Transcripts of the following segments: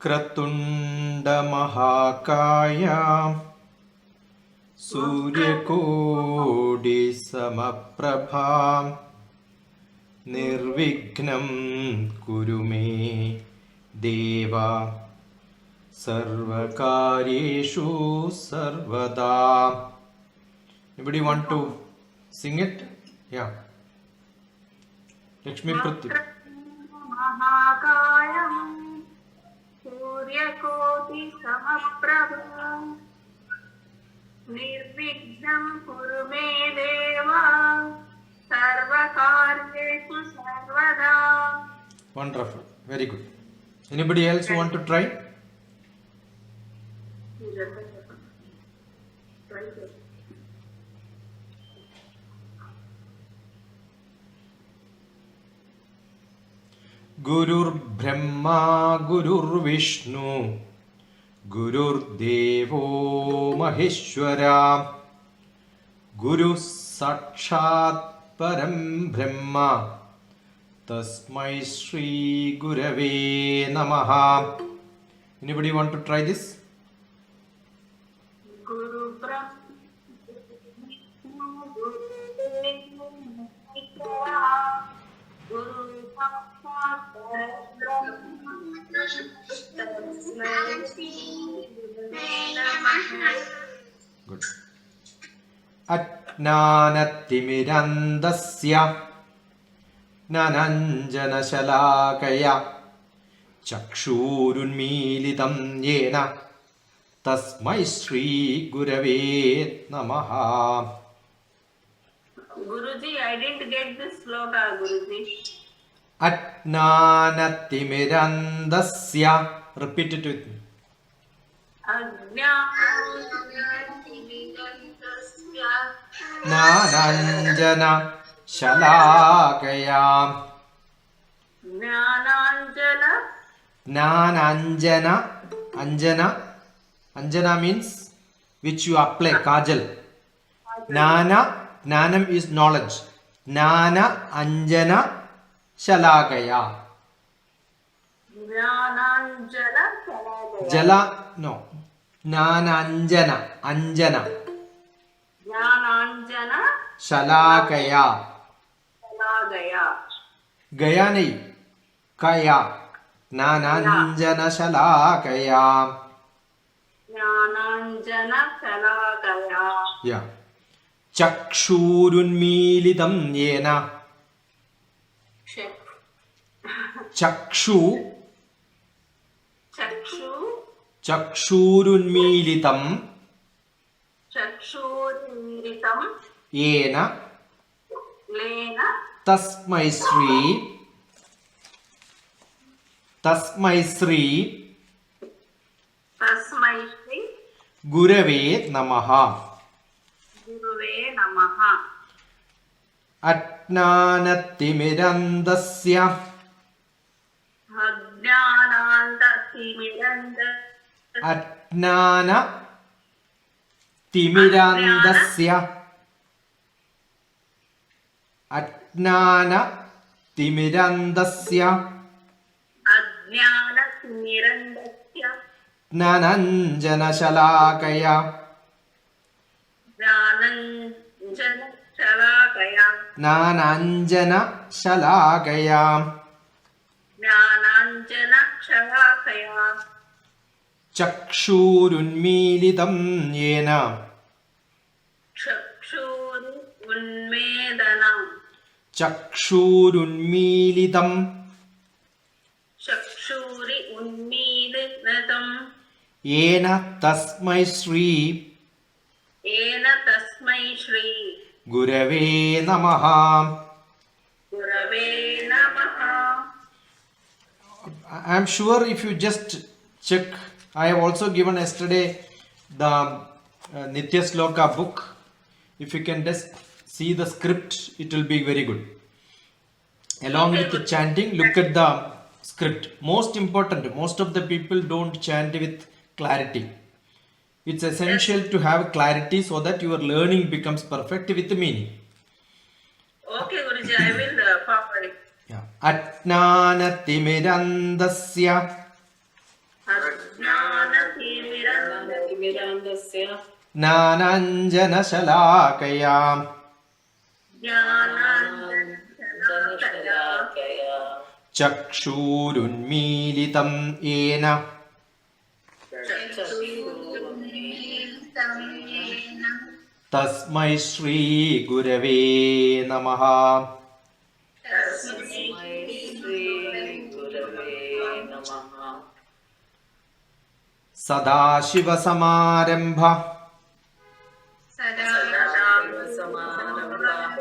वक्रतुण्डमहाकाय सूर्यकोटिसमप्रभा निर्विघ्नं कुरु मे देव सर्वकार्येषु सर्वदा. Anybody want to sing it? Yeah. Lakshmi Prati. महाकायं सूर्यकोटि समप्रभा निर्विघ्नं कुरु मे देव सर्वकार्येषु सर्वदा. Wonderful. Very good. Anybody else want to try? Gurur Brahma Gurur Vishnu Gurur Devo Maheshwara Guru Sakshat Param Brahma Tasmai Shri Gurave Namaha. Anybody want to try this? Guru Brahma Guru Devo Maheshwara Guru Sakshat Param Tasmai Shri Gurave Namaha. Good. Ajnanatirmirandasya Nananjanashalakaya Chakshurunmilitam yena Tasmai Shri Gurave Namaha. Guruji, I didn't get this sloka, Guruji. Ajnanatirmirandasya. Repeat it with me. Nananjana Shalakaya. Nananjana. Anjana means which you apply, kajal. Nanam is knowledge. Nana Anjana Shalakaya. Jala, no. Nananjana. Anjana. Shalakaya. Gaya nahi. Kaya. Nananjana Shalakaya. Yeah. Chakshurunmilitam yena. Chakshurunmilitam yena Tasmai Shri Gurave Namaha. Ajnanatirmirandasya Ajnanatirmirandasya Nananjana Shalakaya. Nananjana Shalakaya. Chakshurunmilitam yena. Chakshurunmilitam yena Tasmai Shri Gurave Namaha. I am sure if you just check, I have also given yesterday the Nitya Sloka book. If you can just see the script, it will be very good. Along with the chanting, look at the script. Most important, most of the people don't chant with clarity. It's essential to have clarity so that your learning becomes perfect with the meaning. Okay, Guruji, I will forward it. Ajnanatirmirandasya ज्ञानतिमिरान्धस्य ज्ञानाञ्जनशलाकया ज्ञानाञ्जनशलाकया चक्षुरुन्मीलितं येन चक्षुरुन्मीलितं येन तस्मै श्रीगुरवे नमः. तस्मै श्रीगुरवे नमः. सदाशिवसमारम्भ सदाशिवसमारम्भाः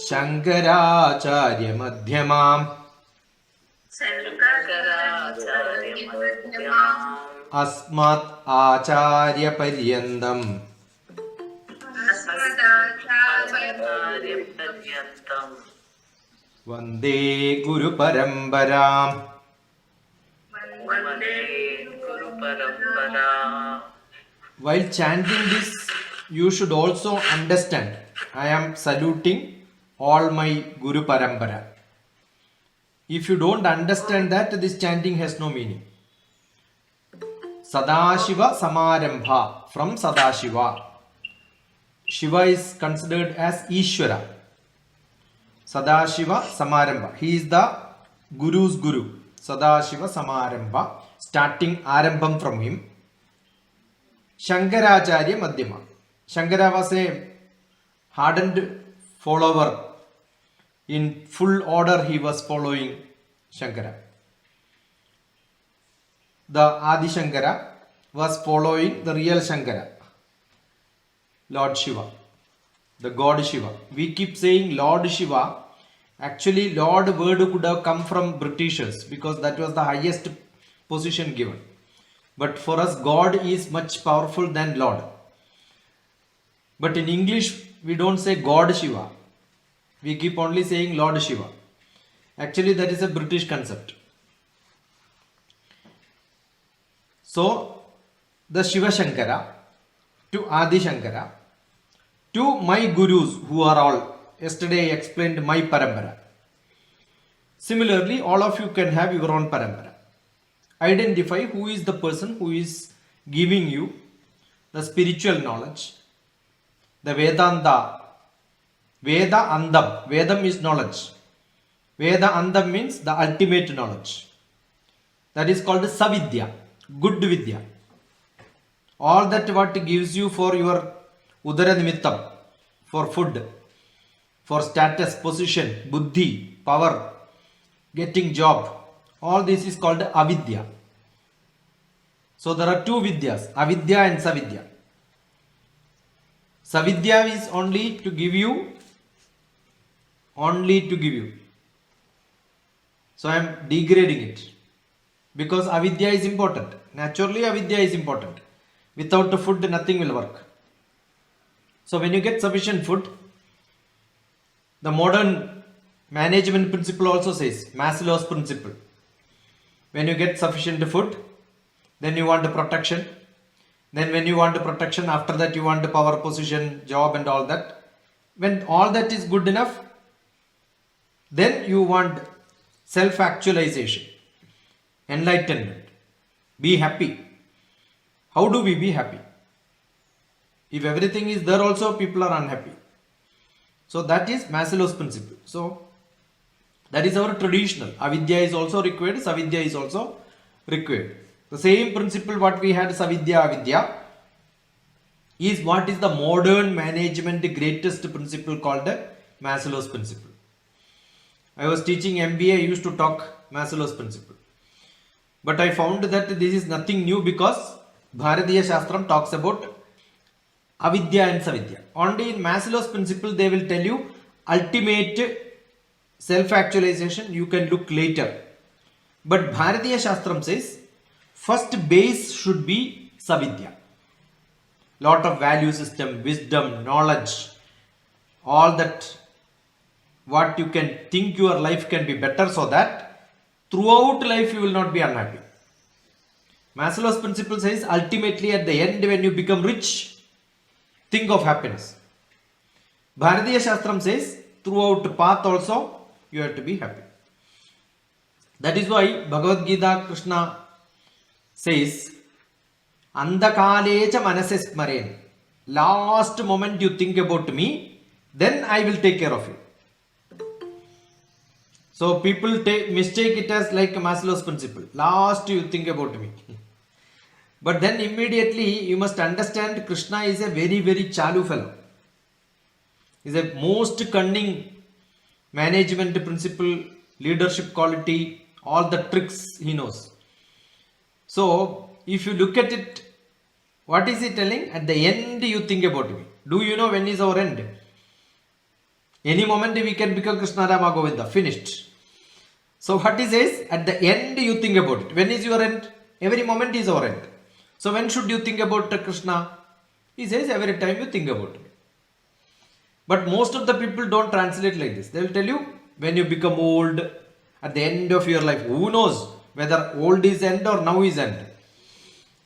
शङ्कराचार्यमध्यमाम् शङ्कराचार्यमध्यमाम् अस्मत् आचार्यपर्यन्तम् अस्मदाचार्यपर्यन्तम् वन्दे गुरुपरम्पराम्. वन्दे गुरुपरम्परा. While chanting this, you should also understand I am saluting all my Guru Parampara. If you don't understand that, this chanting has no meaning. Sadashiva Samarambha, from Sadashiva. Shiva is considered as Ishvara. Sadashiva Samarambha. He is the Guru's Guru. Sadashiva Samarambha. Starting Arambham from him. Shankaracharya Madhyama. Shankara was a hardened follower. In full order he was following Shankara. The Adi Shankara was following the real Shankara, Lord Shiva, the God Shiva. We keep saying Lord Shiva. Actually, Lord word could have come from Britishers because that was the highest position given. But for us, God is much powerful than Lord. But in English, we don't say God Shiva. We keep only saying Lord Shiva. Actually, that is a British concept. So, the Shiva Shankara to Adi Shankara to my Gurus who are all, yesterday I explained my Parampara. Similarly, all of you can have your own Parampara. Identify who is the person who is giving you the spiritual knowledge, the Vedanta. Veda Andam. Vedam is knowledge. Veda Andam means the ultimate knowledge. That is called Savidya, good Vidya. All that what gives you for your Udara Nimittam, for food, for status, position, buddhi, power, getting job. All this is called Avidya. So there are two Vidyas, Avidya and Savidya. Savidya is only to give you. So I am degrading it because avidya is important. Naturally avidya is important. Without the food nothing will work. So when you get sufficient food, the modern management principle also says, Maslow's principle. When you get sufficient food, then you want the protection. Then when you want the protection, after that you want the power, position, job and all that. When all that is good enough, then you want self-actualization, enlightenment, be happy. How do we be happy? If everything is there also, people are unhappy. So that is Maslow's principle. So that is our traditional. Avidya is also required, Savidya is also required. The same principle what we had Savidya, Avidya is what is the modern management greatest principle called Maslow's principle. I was teaching MBA, I used to talk Maslow's principle. But I found that this is nothing new because Bharatiya Shastram talks about Avidya and Savidya. Only in Maslow's principle they will tell you ultimate self-actualization you can look later. But Bharatiya Shastram says first base should be Savidya. Lot of value system, wisdom, knowledge, all that what you can think your life can be better so that throughout life you will not be unhappy. Maslow's principle says ultimately at the end when you become rich, think of happiness. Bharatiya Shastram says throughout path also you have to be happy. That is why Bhagavad Gita Krishna says Andakalecha manase smaren. Last moment you think about me, then I will take care of you. So people mistake it as like Maslow's principle. Last you think about me. But then immediately you must understand Krishna is a very, very chalu fellow. Is a most cunning management principle, leadership quality, all the tricks he knows. So if you look at it, what is he telling? At the end you think about me. Do you know when is our end? Any moment we can become Krishna Rama Govinda, finished. So what he says, at the end you think about it. When is your end? Every moment is our end. So when should you think about Krishna? He says every time you think about it. But most of the people don't translate like this. They will tell you when you become old, at the end of your life. Who knows whether old is end or now is end?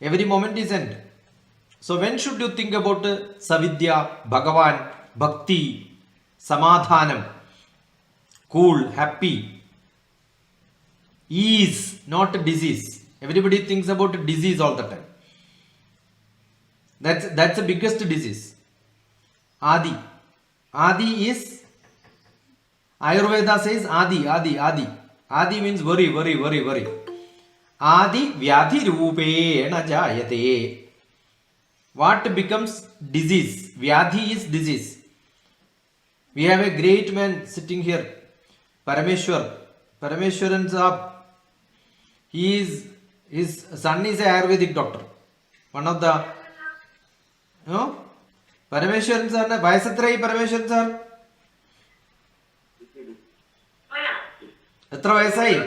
Every moment is end. So when should you think about Savidya, Bhagavan, Bhakti, Samadhanam, cool, happy, ease, not disease. Everybody thinks about disease all the time. That's the biggest disease. Adi. Adi is, Ayurveda says Adi. Adi means worry. Adi vyadhi rupena jayate. What becomes disease? Vyadhi is disease. We have a great man sitting here, Parameshwaran Sahab. His son is a Ayurvedic doctor. One of the, Parameshwaran sir, Vayasatrai Parameshwaran sir. എത്ര വയസ്സായി?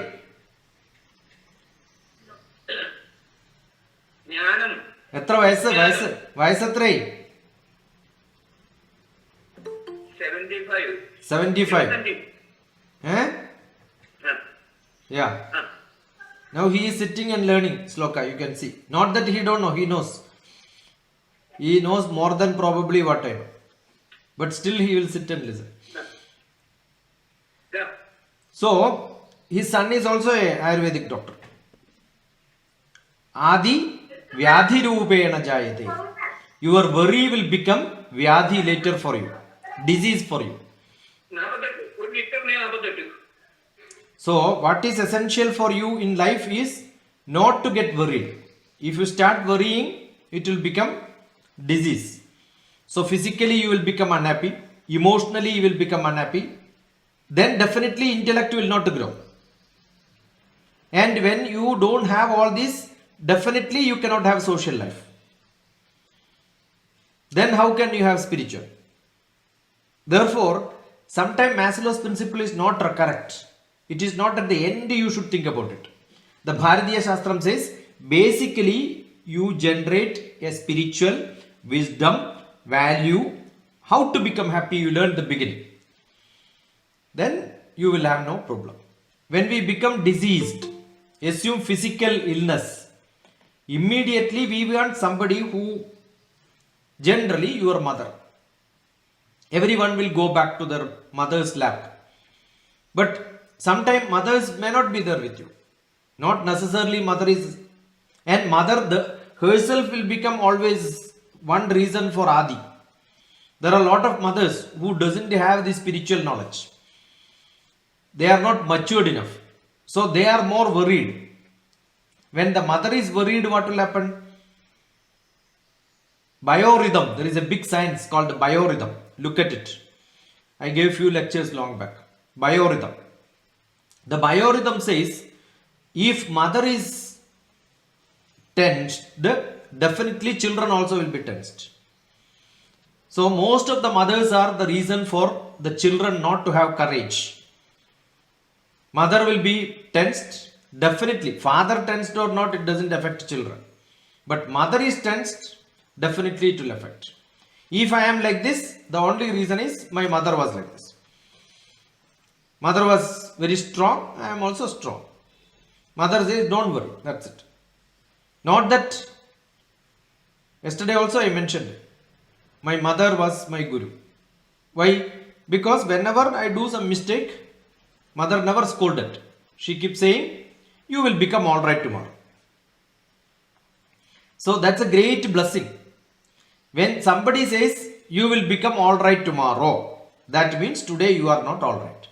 എത്ര വയസ്സെത്രയായി? 75. Yeah. Now he is sitting and learning sloka, you can see. Not that he don't know, he knows. He knows more than probably what I know. But still he will sit and listen. So his son is also a Ayurvedic doctor. Adi vyadhi rupena jayate. Your worry will become vyadhi later for you, disease for you. So what is essential for you in life is not to get worried. If you start worrying, it will become disease. So physically you will become unhappy, emotionally you will become unhappy, then definitely intellect will not grow. And when you don't have all this, definitely you cannot have social life. Then how can you have spiritual? Therefore, sometimes Maslow's principle is not correct. It is not at the end you should think about it. The Bharatiya Shastram says, basically you generate a spiritual wisdom, value, how to become happy, you learn the beginning. Then you will have no problem. When we become diseased, assume physical illness, immediately we want somebody who, generally your mother. Everyone will go back to their mother's lap. But sometimes mothers may not be there with you. Not necessarily mother is, and mother herself will become always one reason for Adi. There are a lot of mothers who doesn't have the spiritual knowledge. They are not matured enough. So they are more worried. When the mother is worried, what will happen? Biorhythm. There is a big science called biorhythm. Look at it. I gave few lectures long back. Biorhythm. The biorhythm says, if mother is tensed, definitely children also will be tensed. So most of the mothers are the reason for the children not to have courage. Mother will be tensed, definitely. Father tensed or not, it doesn't affect children. But mother is tensed, definitely it will affect. If I am like this, the only reason is my mother was like this. Mother was very strong, I am also strong. Mother says, don't worry, that's it. Not that, yesterday also I mentioned, my mother was my guru. Why? Because whenever I do some mistake, mother never scolded. She keeps saying, you will become alright tomorrow. So that's a great blessing. When somebody says you will become all right tomorrow, that means today you are not all right.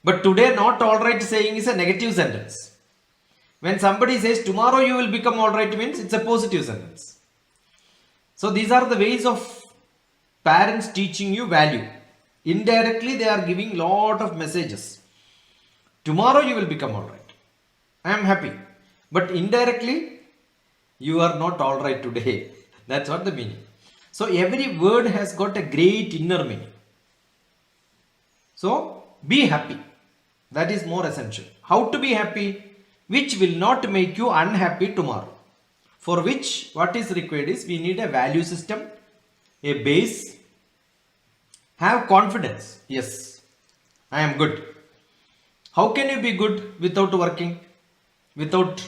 But today not all right saying is a negative sentence. When somebody says tomorrow you will become all right means it's a positive sentence. So these are the ways of parents teaching you value. Indirectly they are giving lot of messages. Tomorrow you will become all right. I am happy. But indirectly you are not all right today. That's what the meaning. So every word has got a great inner meaning. So be happy. That is more essential. How to be happy? Which will not make you unhappy tomorrow. For which what is required is we need a value system, a base. Have confidence. Yes, I am good. How can you be good without working? Without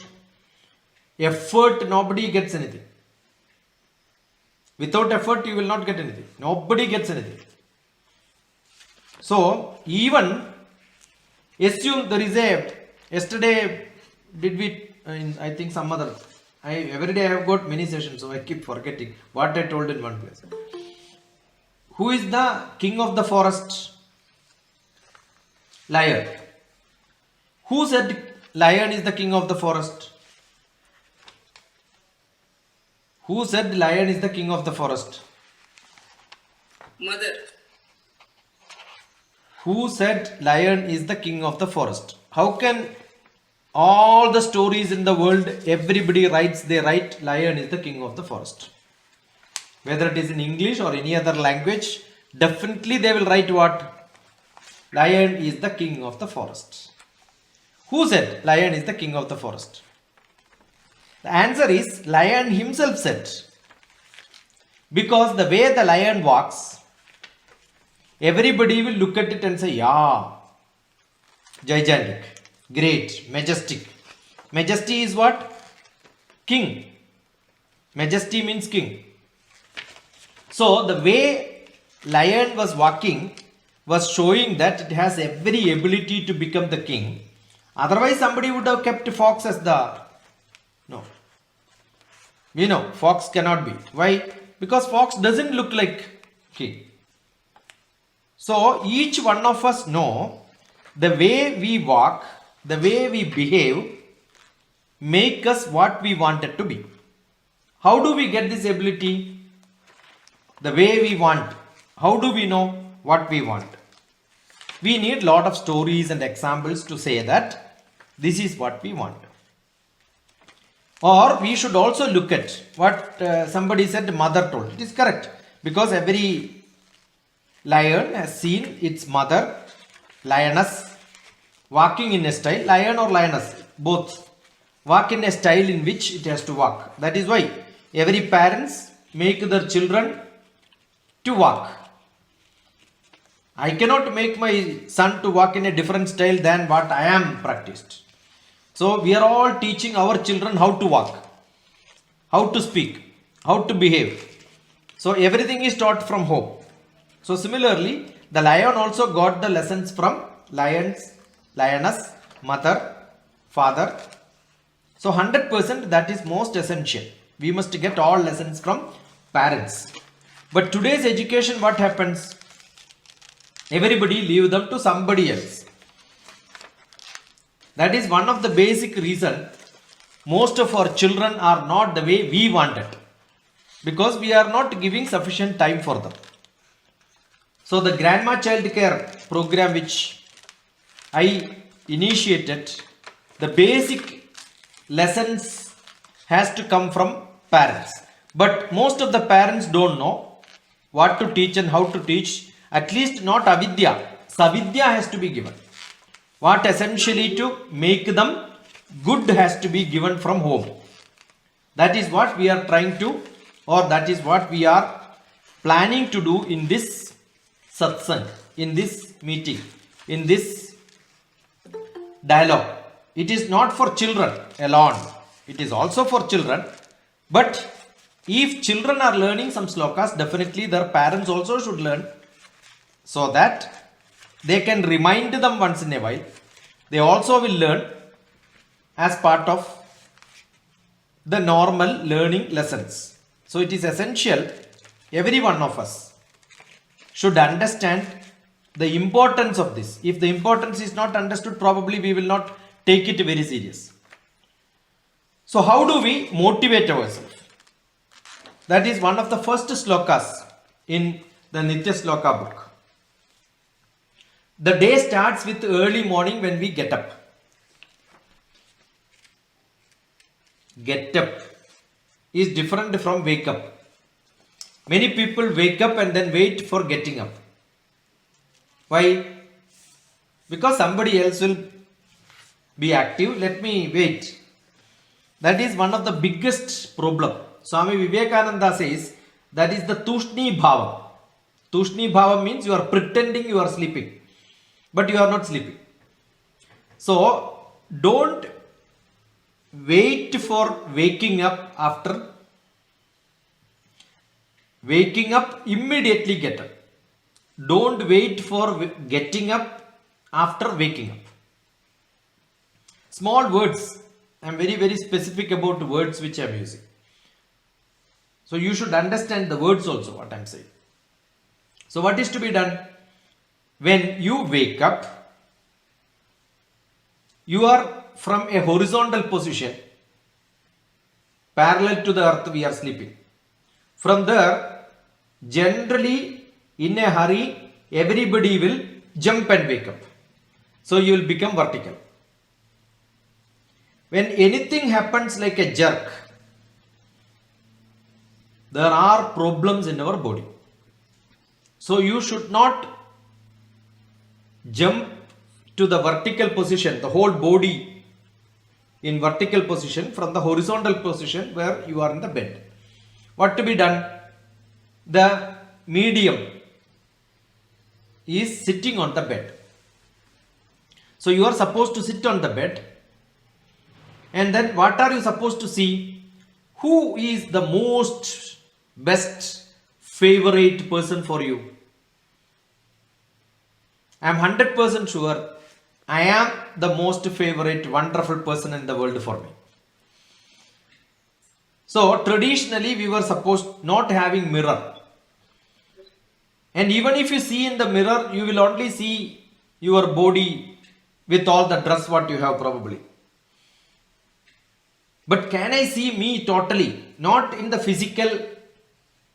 effort, nobody gets anything. Without effort, you will not get anything. Nobody gets anything. So, even assume there is a, yesterday did we, I think some other, every day I have got many sessions, so I keep forgetting what I told in one place. Who is the king of the forest? Lion. Who said lion is the king of the forest? Who said lion is the king of the forest? Mother. Who said lion is the king of the forest? How can all the stories in the world, everybody writes, they write lion is the king of the forest? Whether it is in English or any other language, definitely they will write what? Lion is the king of the forest. Who said lion is the king of the forest? The answer is lion himself said. Because the way the lion walks, everybody will look at it and say, yeah, gigantic, great, majestic. Majesty is what? King. Majesty means king. So the way lion was walking was showing that it has every ability to become the king. Otherwise somebody would have kept fox as the... No. We know fox cannot be. Why? Because fox doesn't look like king. So each one of us know the way we walk, the way we behave, make us what we wanted to be. How do we get this ability? The way we want. How do we know what we want? We need lot of stories and examples to say that this is what we want. Or we should also look at what somebody said mother told. It is correct. Because every lion has seen its mother, lioness, walking in a style. Lion or lioness, both walk in a style in which it has to walk. That is why every parents make their children to walk. I cannot make my son to walk in a different style than what I am practiced. So we are all teaching our children how to walk, how to speak, how to behave. So everything is taught from home. So similarly, the lion also got the lessons from lions, lioness, mother, father. So 100% that is most essential. We must get all lessons from parents. But today's education, what happens? Everybody leave them to somebody else. That is one of the basic reason most of our children are not the way we want it. Because we are not giving sufficient time for them. So the Grandma Child Care program which I initiated, the basic lessons has to come from parents. But most of the parents don't know what to teach and how to teach. At least not avidya. Savidya has to be given. What essentially to make them good has to be given from home. That is what we are trying to, or that is what we are planning to do in this satsang, in this meeting, in this dialogue. It is not for children alone. It is also for children. But if children are learning some slokas, definitely their parents also should learn, so that they can remind them once in a while. They also will learn as part of the normal learning lessons. So it is essential every one of us should understand the importance of this. If the importance is not understood, probably we will not take it very serious. So how do we motivate ourselves? That is one of the first slokas in the Nitya Sloka book. The day starts with early morning when we get up. Get up is different from wake up. Many people wake up and then wait for getting up. Why? Because somebody else will be active. Let me wait. That is one of the biggest problem. Swami Vivekananda says that is the Tushni Bhava. Tushni Bhava means you are pretending you are sleeping, but you are not sleeping. So don't wait for waking up after waking up, immediately get up. Don't wait for getting up after waking up. Small words. I am very specific about words which I am using. So you should understand the words also what I am saying. So what is to be done? When you wake up, you are from a horizontal position, parallel to the earth we are sleeping. From there, generally in a hurry, everybody will jump and wake up. So you will become vertical. When anything happens like a jerk, there are problems in our body. So you should not jump to the vertical position, the whole body in vertical position from the horizontal position where you are in the bed. What to be done? The medium is sitting on the bed. So you are supposed to sit on the bed, and then what are you supposed to see? Who is the most best favorite person for you? I am 100% sure I am the most favorite wonderful person in the world for me. So traditionally we were supposed not having mirror. And even if you see in the mirror, you will only see your body with all the dress what you have probably. But can I see me totally? Not in the physical,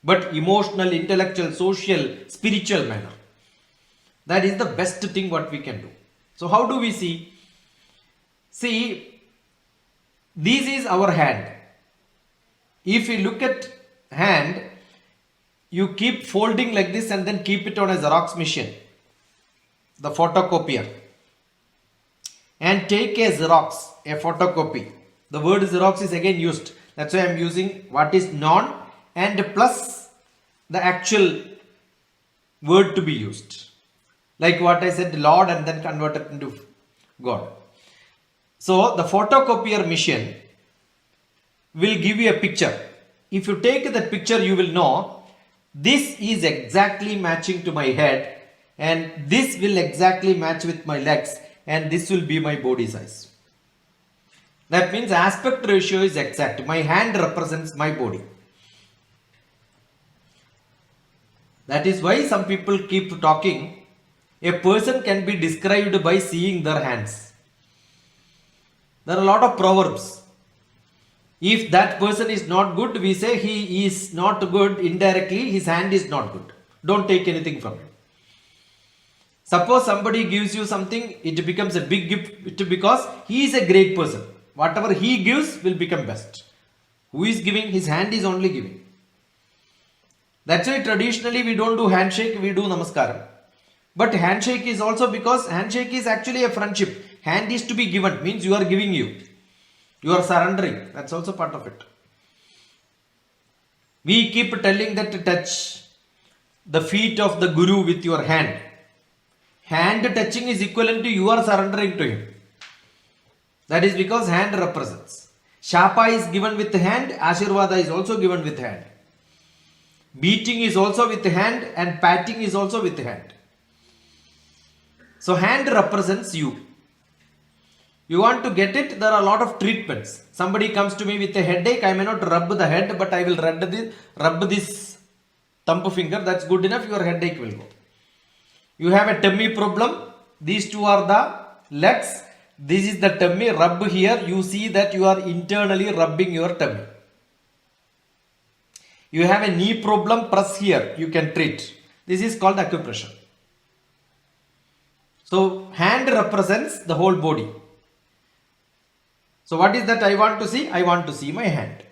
but emotional, intellectual, social, spiritual manner. That is the best thing what we can do. So how do we see? See, this is our hand. If you look at hand, you keep folding like this and then keep it on a Xerox machine, the photocopier, and take a Xerox, a photocopy. The word Xerox is again used. That's why I am using what is non and plus the actual word to be used. Like what I said, Lord, and then convert it into God. So the photocopier machine will give you a picture. If you take that picture, you will know this is exactly matching to my head, and this will exactly match with my legs, and this will be my body size. That means aspect ratio is exact. My hand represents my body. That is why some people keep talking. A person can be described by seeing their hands. There are a lot of proverbs. If that person is not good, we say he is not good. Indirectly, his hand is not good. Don't take anything from him. Suppose somebody gives you something, it becomes a big gift because he is a great person. Whatever he gives will become best. Who is giving? His hand is only giving. That's why traditionally we don't do handshake, we do namaskaram. But handshake is also because handshake is actually a friendship. Hand is to be given, means you are giving you. You are surrendering. That's also part of it. We keep telling that to touch the feet of the Guru with your hand. Hand touching is equivalent to you are surrendering to him. That is because hand represents. Shapa is given with hand, Ashirvada is also given with hand. Beating is also with hand, and patting is also with hand. So hand represents you. You want to get it, there are a lot of treatments. Somebody comes to me with a headache, I may not rub the head, but I will rub this thumb finger. That's good enough. Your headache will go. You have a tummy problem. These two are the legs. This is the tummy. Rub here. You see that you are internally rubbing your tummy. You have a knee problem. Press here. You can treat. This is called acupressure. So hand represents the whole body. So what is that I want to see? I want to see my hand.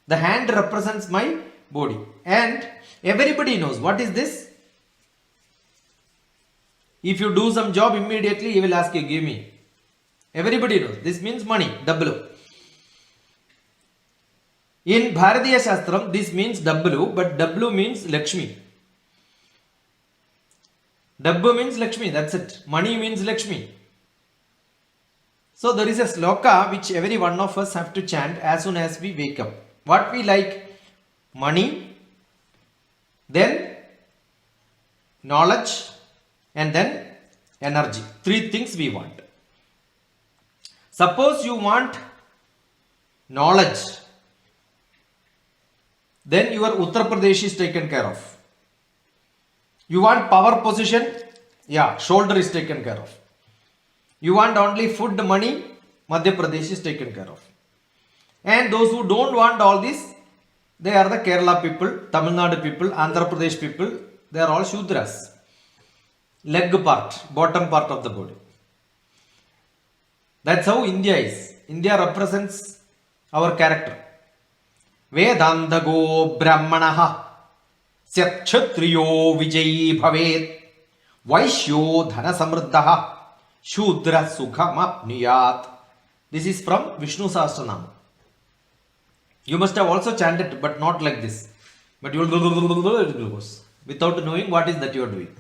The hand represents my body. And everybody knows what is this? If you do some job, immediately he will ask you, give me. Everybody knows. This means money, W. In Bharatiya Shastram, this means W, but W means Lakshmi. W means Lakshmi, that's it. Money means Lakshmi. So there is a sloka which every one of us have to chant as soon as we wake up. What we like? Money, then knowledge, and then energy. Three things we want. Suppose you want knowledge, then your Uttar Pradesh is taken care of. You want power position, yeah, shoulder is taken care of. You want only food, money, Madhya Pradesh is taken care of. And those who don't want all this, they are the Kerala people, Tamil Nadu people, Andhra Pradesh people, they are all Shudras. Leg part, bottom part of the body. That's how India is. India represents our character. Vedandago Brahmanaha Satkshatriyo Vijayi Bhavet Vaishyo Dhana Samruddhaha Shudra Sukhamapniyat. This is from Vishnu Sahasranama. You must have also chanted, but not like this. But you will without knowing what is that you are doing.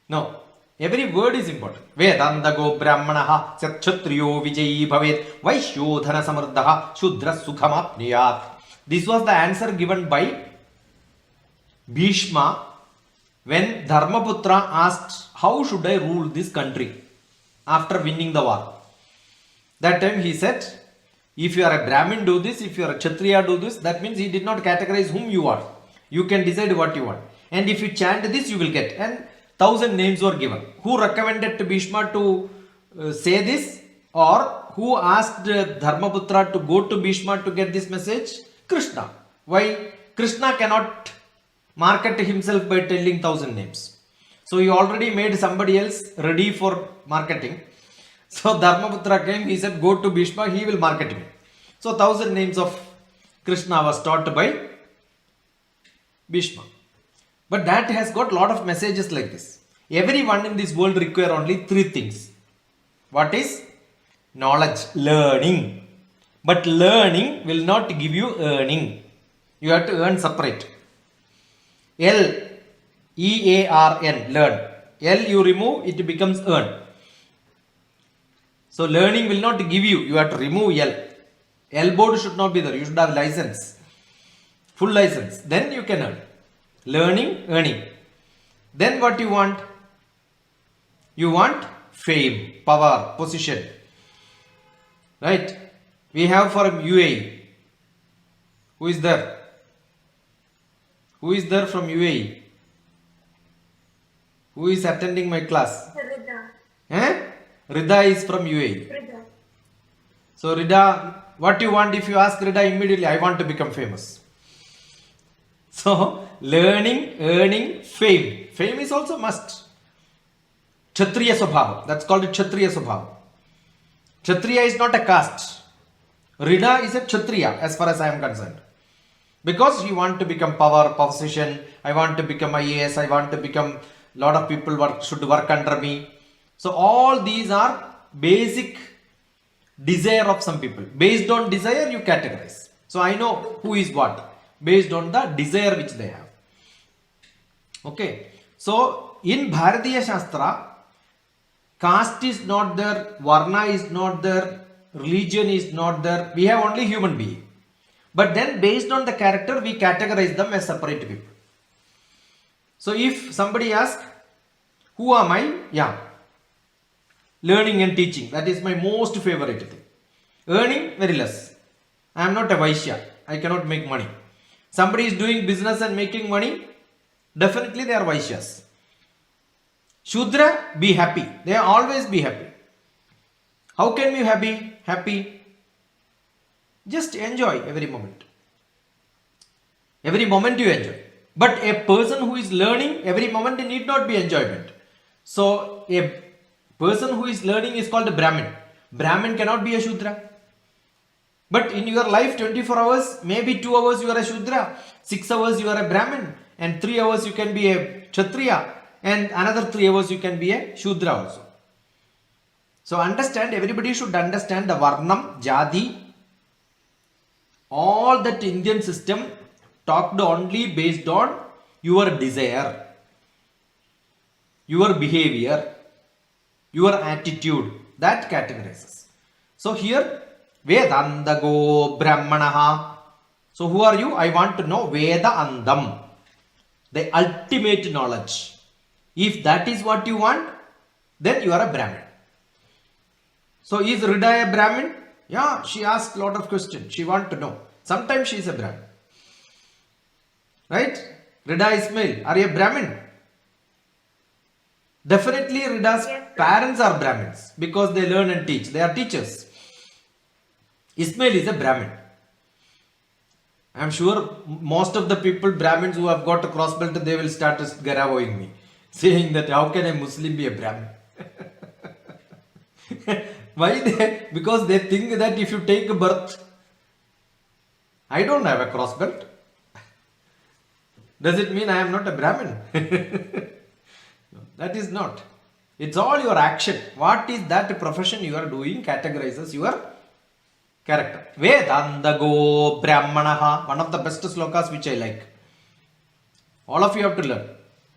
No, every word is important. Vedandago Brahmanaha Satkshatriyo Vijayi Bhavet Vaishyo Dhana Samruddhaha Shudra Sukhamapniyat. This was the answer given by Bhishma when Dharmaputra asked, how should I rule this country after winning the war? That time he said, if you are a Brahmin, do this. If you are a Kshatriya, do this. That means he did not categorize whom you are. You can decide what you want. And if you chant this, you will get. And 1,000 names were given. Who recommended to Bhishma to say this? Or who asked Dharmaputra to go to Bhishma to get this message? Krishna. Why? Krishna cannot market himself by telling 1,000 names. So he already made somebody else ready for marketing. So Dharmaputra came, he said, go to Bhishma, he will market me. So 1,000 names of Krishna was taught by Bhishma. But that has got lot of messages like this. Everyone in this world require only three things. What is? Knowledge, learning. But learning will not give you earning. You have to earn separate. L-E-A-R-N, learn. L you remove, it becomes earn. So learning will not give you. You have to remove L. L board should not be there. You should have license. Full license. Then you can earn. Learning, earning. Then what you want? You want fame, power, position. Right? We have from UAE. Who is there? Who is there from UAE? Who is attending my class? Rida. Eh? Rida is from UAE. Rida. So Rida, what you want if you ask Rida immediately? I want to become famous. So learning, earning, fame. Fame is also must. Kshatriya Swabhava. That's called Kshatriya Swabhava. Kshatriya is not a caste. Rida is a Kshatriya as far as I am concerned. Because you want to become power, position. I want to become IAS. I want to become, lot of people should work under me. So all these are basic desire of some people. Based on desire, you categorize. So I know who is what. Based on the desire which they have. Okay. So in Bharatiya Shastra, caste is not there, Varna is not there, religion is not there. We have only human being. But then based on the character, we categorize them as separate people. So if somebody asks, who am I? Yeah. Learning and teaching, that is my most favorite thing. Earning, very less. I am not a Vaishya. I cannot make money. Somebody is doing business and making money, definitely they are Vaishyas. Shudra, be happy. They always be happy. How can you be happy? Just enjoy every moment. Every moment you enjoy. But a person who is learning, every moment need not be enjoyment. So a person who is learning is called a Brahmin. Brahmin cannot be a Shudra. But in your life, 24 hours, maybe 2 hours you are a Shudra, 6 hours you are a Brahmin, and 3 hours you can be a Kshatriya, and another 3 hours you can be a Shudra also. So understand, everybody should understand the Varnam, Jadi, all that Indian system talked only based on your desire, your behavior, your attitude, that categorizes. So here, Vedandago Brahmanaha. So who are you? I want to know Veda Andam, the ultimate knowledge. If that is what you want, then you are a Brahmin. So is Rida a Brahmin? Yeah, she asked a lot of questions. She wants to know. Sometimes she is a Brahmin. Right? Rida Ismail, are you a Brahmin? Definitely Rida's parents are Brahmins because they learn and teach. They are teachers. Ismail is a Brahmin. I am sure most of the people, Brahmins who have got a cross belt, they will start garavoing me, saying that how can a Muslim be a Brahmin? Why they? Because they think that if you take a birth, I don't have a cross belt. Does it mean I am not a Brahmin? No, that is not. It's all your action. What is that profession you are doing categorizes your character. Vedandago Brahmanaha, one of the best slokas which I like. All of you have to learn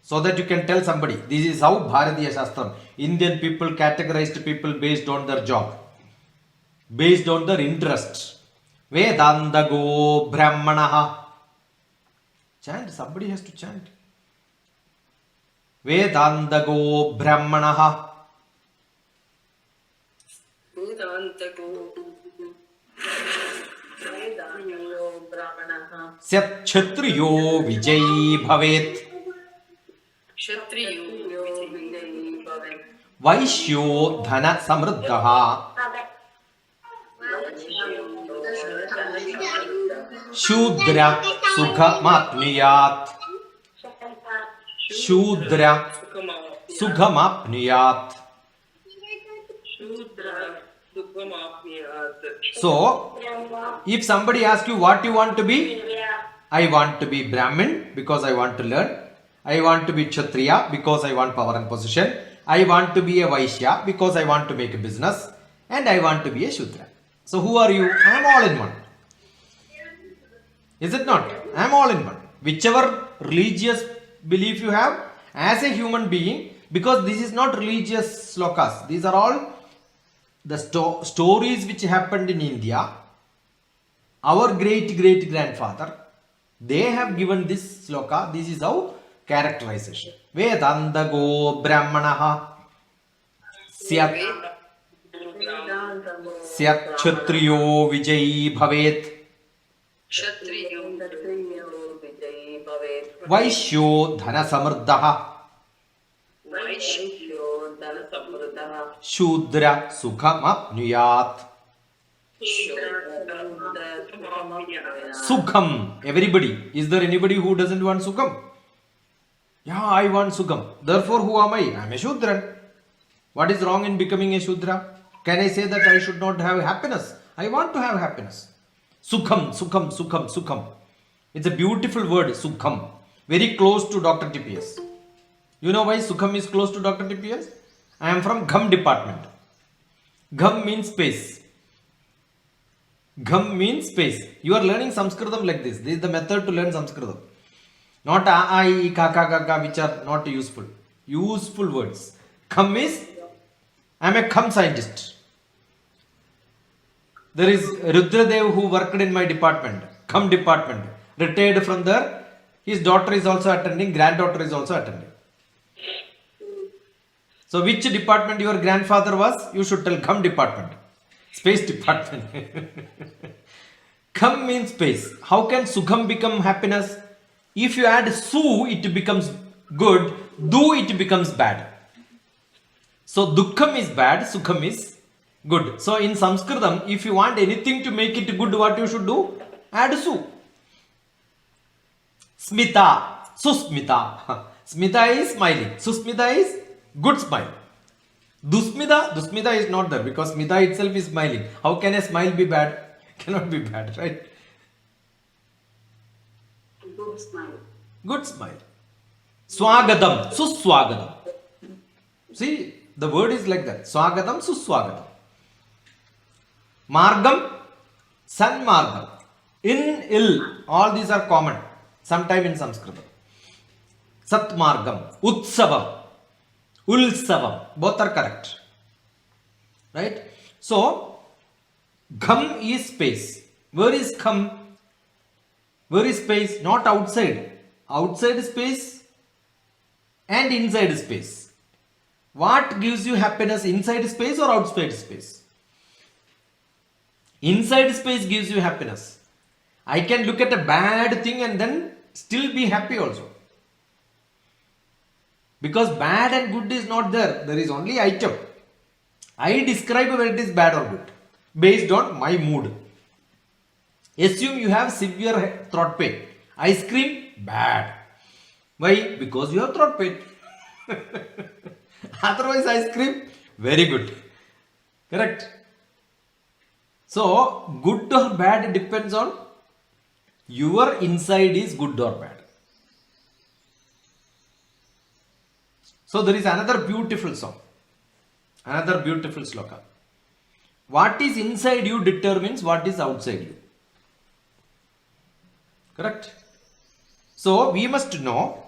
so that you can tell somebody. This is how Bharatiya Shastram, Indian people categorized people based on their job, based on their interest. Vedandago Brahmanaha. Chant, somebody has to chant. Vedandago Brahmanaha. Syat Kshatriyo Vijayi Bhavet. Vaishyo Dhana Samruddhaha. Shudra Sukhamapniyat. Shudra Sukhamapniyat. So, if somebody asks you what you want to be, I want to be Brahmin because I want to learn. I want to be Kshatriya because I want power and position. I want to be a Vaishya because I want to make a business. And I want to be a Shudra. So who are you? I am all in one. Is it not? I am all in one. Whichever religious belief you have as a human being, because this is not religious slokas. These are all the stories which happened in India. Our great grandfather, they have given this sloka. This is how characterization. Vedandago Brahmanaha Syat Kshatriyo Vijayi Bhavet. Vaishyo Dhana Samruddhaha. Shudra Sukhamapniyat. Sukham. Everybody. Is there anybody who doesn't want Sukham? Yeah, I want Sukham. Therefore, who am I? I am a Shudra. What is wrong in becoming a Shudra? Can I say that I should not have happiness? I want to have happiness. Sukham, Sukham, Sukham, Sukham. It's a beautiful word, Sukham. Very close to Dr. TPS. You know why Sukham is close to Dr. TPS? I am from Gham department. Gham means space. Gham means space. You are learning Sanskritam like this. This is the method to learn Sanskritam. Not a, I, kaka, kaka, which are not useful. Useful words. Kham is, I am a Kham scientist. There is Rudradev who worked in my department, Kham department. Retired from there. His daughter is also attending, granddaughter is also attending. So which department your grandfather was? You should tell Gham department. Space department. Kham means space. How can Sukham become happiness? If you add Su, it becomes good. Du, it becomes bad. So Dukkham is bad, Sukham is good. So in Sanskritam, if you want anything to make it good, what you should do? Add Su. Smita, Susmita. Smita is smiling. Susmita is good smile. Dusmita is not there because Smita itself is smiling. How can a smile be bad? Cannot be bad, right? Good smile. Good smile. Swagatam, Suswagatam. See, the word is like that. Swagatam, Suswagatam. Margam, Sanmargam. In, ill, all these are common. Sometime in Sanskrit. Satmargam, Utsavam, Ulsavam. Both are correct. Right? So, Gham is space. Where is Kham? Where is space? Not outside. Outside space and inside space. What gives you happiness? Inside space or outside space? Inside space gives you happiness. I can look at a bad thing and then still be happy also. Because bad and good is not there. There is only item. I describe whether it is bad or good based on my mood. Assume you have severe throat pain. Ice cream, bad. Why? Because you have throat pain. Otherwise, ice cream, very good. Correct? So, good or bad depends on your inside is good or bad. So, there is another beautiful song. Another beautiful sloka. What is inside you determines what is outside you. Correct? So, we must know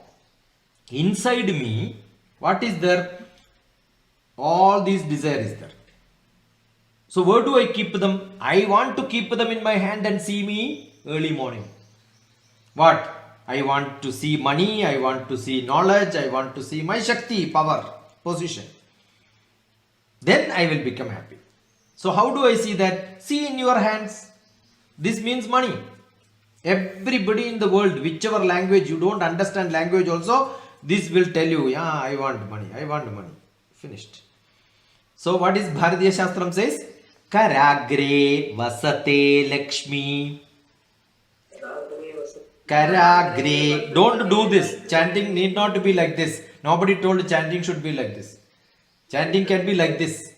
inside me what is there. All these desire is there. So, where do I keep them? I want to keep them in my hand and see me early morning. What? I want to see money, I want to see knowledge, I want to see my Shakti, power, position. Then I will become happy. So how do I see that? See in your hands. This means money. Everybody in the world, whichever language you don't understand language also, this will tell you, yeah, I want money, I want money. Finished. So what is Bharatiya Shastram says? Karagre vasate Lakshmi. Karagre. Don't do this. Chanting need not to be like this. Nobody told chanting should be like this. Chanting can be like this.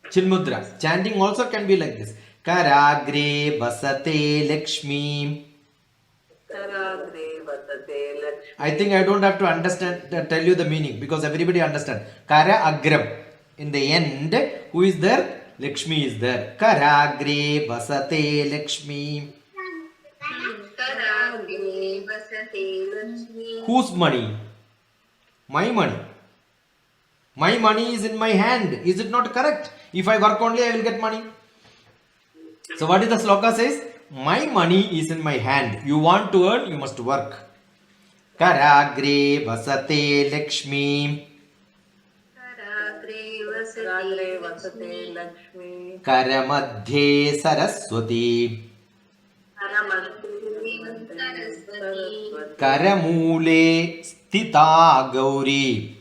Chilmudra. Chanting also can be like this. Karagre vasate Lakshmi. Karagre vasate Lakshmi. I think I don't have to understand, tell you the meaning because everybody understand. Kara agram. In the end, who is there? Lakshmi is there. Karagre vasate Lakshmi. Karagre vasate Lakshmi. Whose money? My money. My money is in my hand. Is it not correct? If I work only, I will get money. So what is the sloka says? My money is in my hand. You want to earn, you must work. Karagre vasate Lakshmi. Karagre vasate Lakshmi. Karamadhye Saraswati. Karamule Stita Gauri.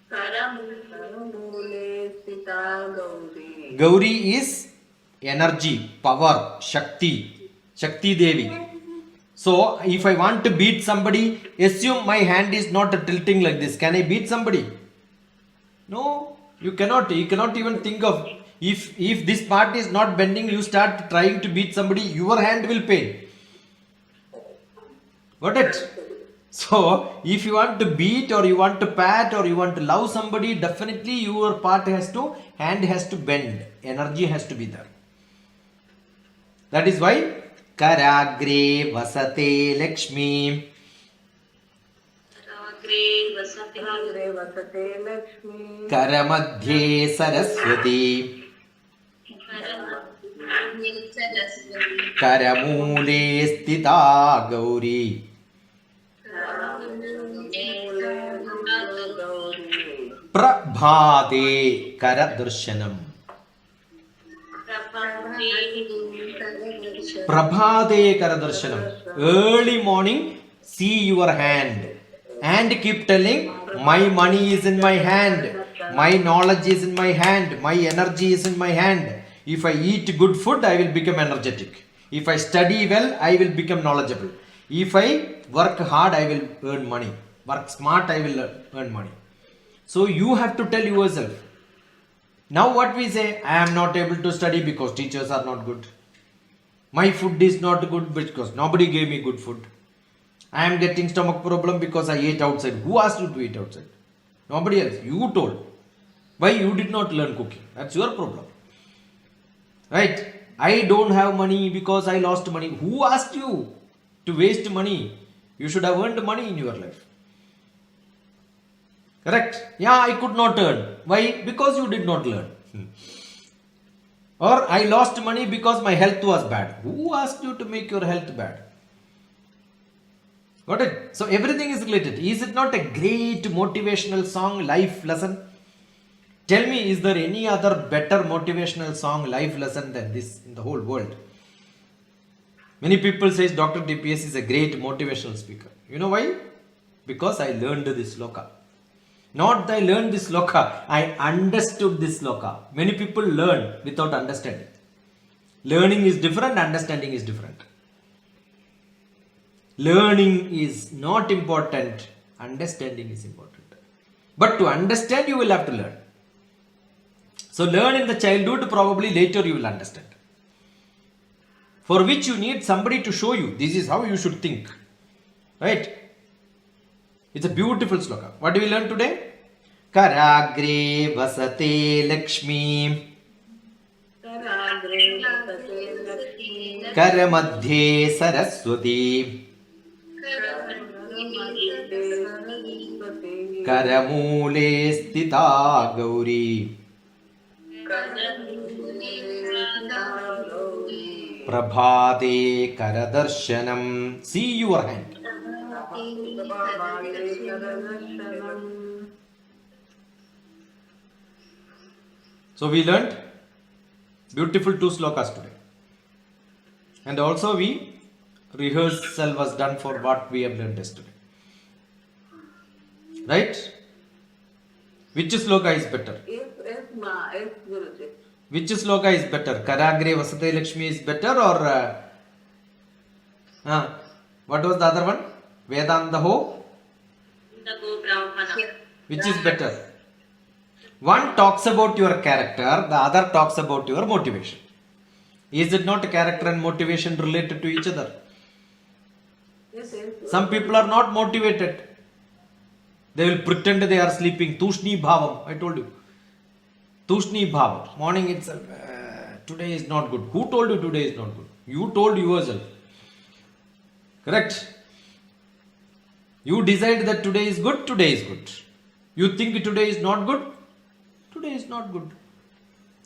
Karamule Sita Gauri. Gauri is energy, power, Shakti. Shakti Devi. So, if I want to beat somebody, assume my hand is not tilting like this. Can I beat somebody? No, you cannot. You cannot even think of. If this part is not bending, you start trying to beat somebody, your hand will pain. Got it? So, if you want to beat or you want to pat or you want to love somebody, definitely your hand has to bend. Energy has to be there. That is why Karagre vasate Lakshmi. Karagre vasate Lakshmi. Karamadhye Saraswati. Karamule Stita Gauri. Prabhade Karadarshanam. Prabhade Karadarshanam. Early morning, see your hand. And keep telling, my money is in my hand. My knowledge is in my hand. My energy is in my hand. If I eat good food, I will become energetic. If I study well, I will become knowledgeable. If I work hard, I will earn money. Work smart, I will earn money. So you have to tell yourself. Now what we say, I am not able to study because teachers are not good. My food is not good because nobody gave me good food. I am getting stomach problem because I ate outside. Who asked you to eat outside? Nobody else. You told. Why you did not learn cooking? That's your problem. Right? I don't have money because I lost money. Who asked you to waste money? You should have earned money in your life. Correct? Yeah, I could not earn. Why? Because you did not learn. Or I lost money because my health was bad. Who asked you to make your health bad? Got it? So everything is related. Is it not a great motivational song, life lesson? Tell me, is there any other better motivational song, life lesson than this in the whole world? Many people say Dr. TPS is a great motivational speaker. You know why? Because I learned this sloka. Not that I learned this sloka, I understood this sloka. Many people learn without understanding. Learning is different, understanding is different. Learning is not important, understanding is important. But to understand, you will have to learn. So learn in the childhood, probably later you will understand. For which you need somebody to show you, this is how you should think. Right? It's a beautiful sloka. What do we learn today? Karagre vasate Lakshmi. Karamadhye Saraswati. Karamule Stita Gauri. Prabhade Karadarshanam. See your hand. So we learned beautiful 2 slokas today. And also rehearsal was done for what we have learned yesterday. Right? Which sloka is better? Yes, Guruji. Which sloka is better? Karagre Vasate Lakshmi is better or what was the other one? Vedanta Ho? Which is better? One talks about your character, the other talks about your motivation. Is it not character and motivation related to each other? Yes. Some people are not motivated. They will pretend they are sleeping. Tushni bhavam. I told you. Tushni bhavam. Morning itself. Today is not good. Who told you today is not good? You told yourself. Correct? You decide that today is good. Today is good. You think today is not good. Today is not good.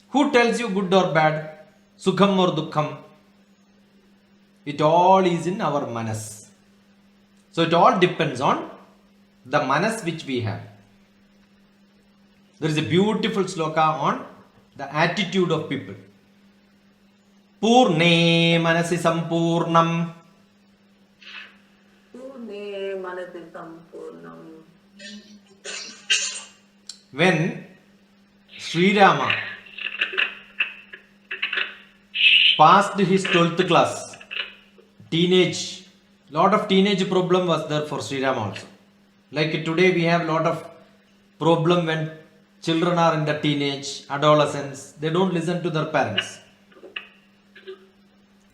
Who tells you good or bad? Sukham or dukkham? It all is in our manas. So it all depends on the manas which we have. There is a beautiful sloka on the attitude of people. Purne manasi sampurnam. Purne manasi sampurnam. When Sri Rama passed his 12th class, lot of teenage problem was there for Sri Rama also. Like today we have lot of problem when children are in the teenage, adolescence, they don't listen to their parents.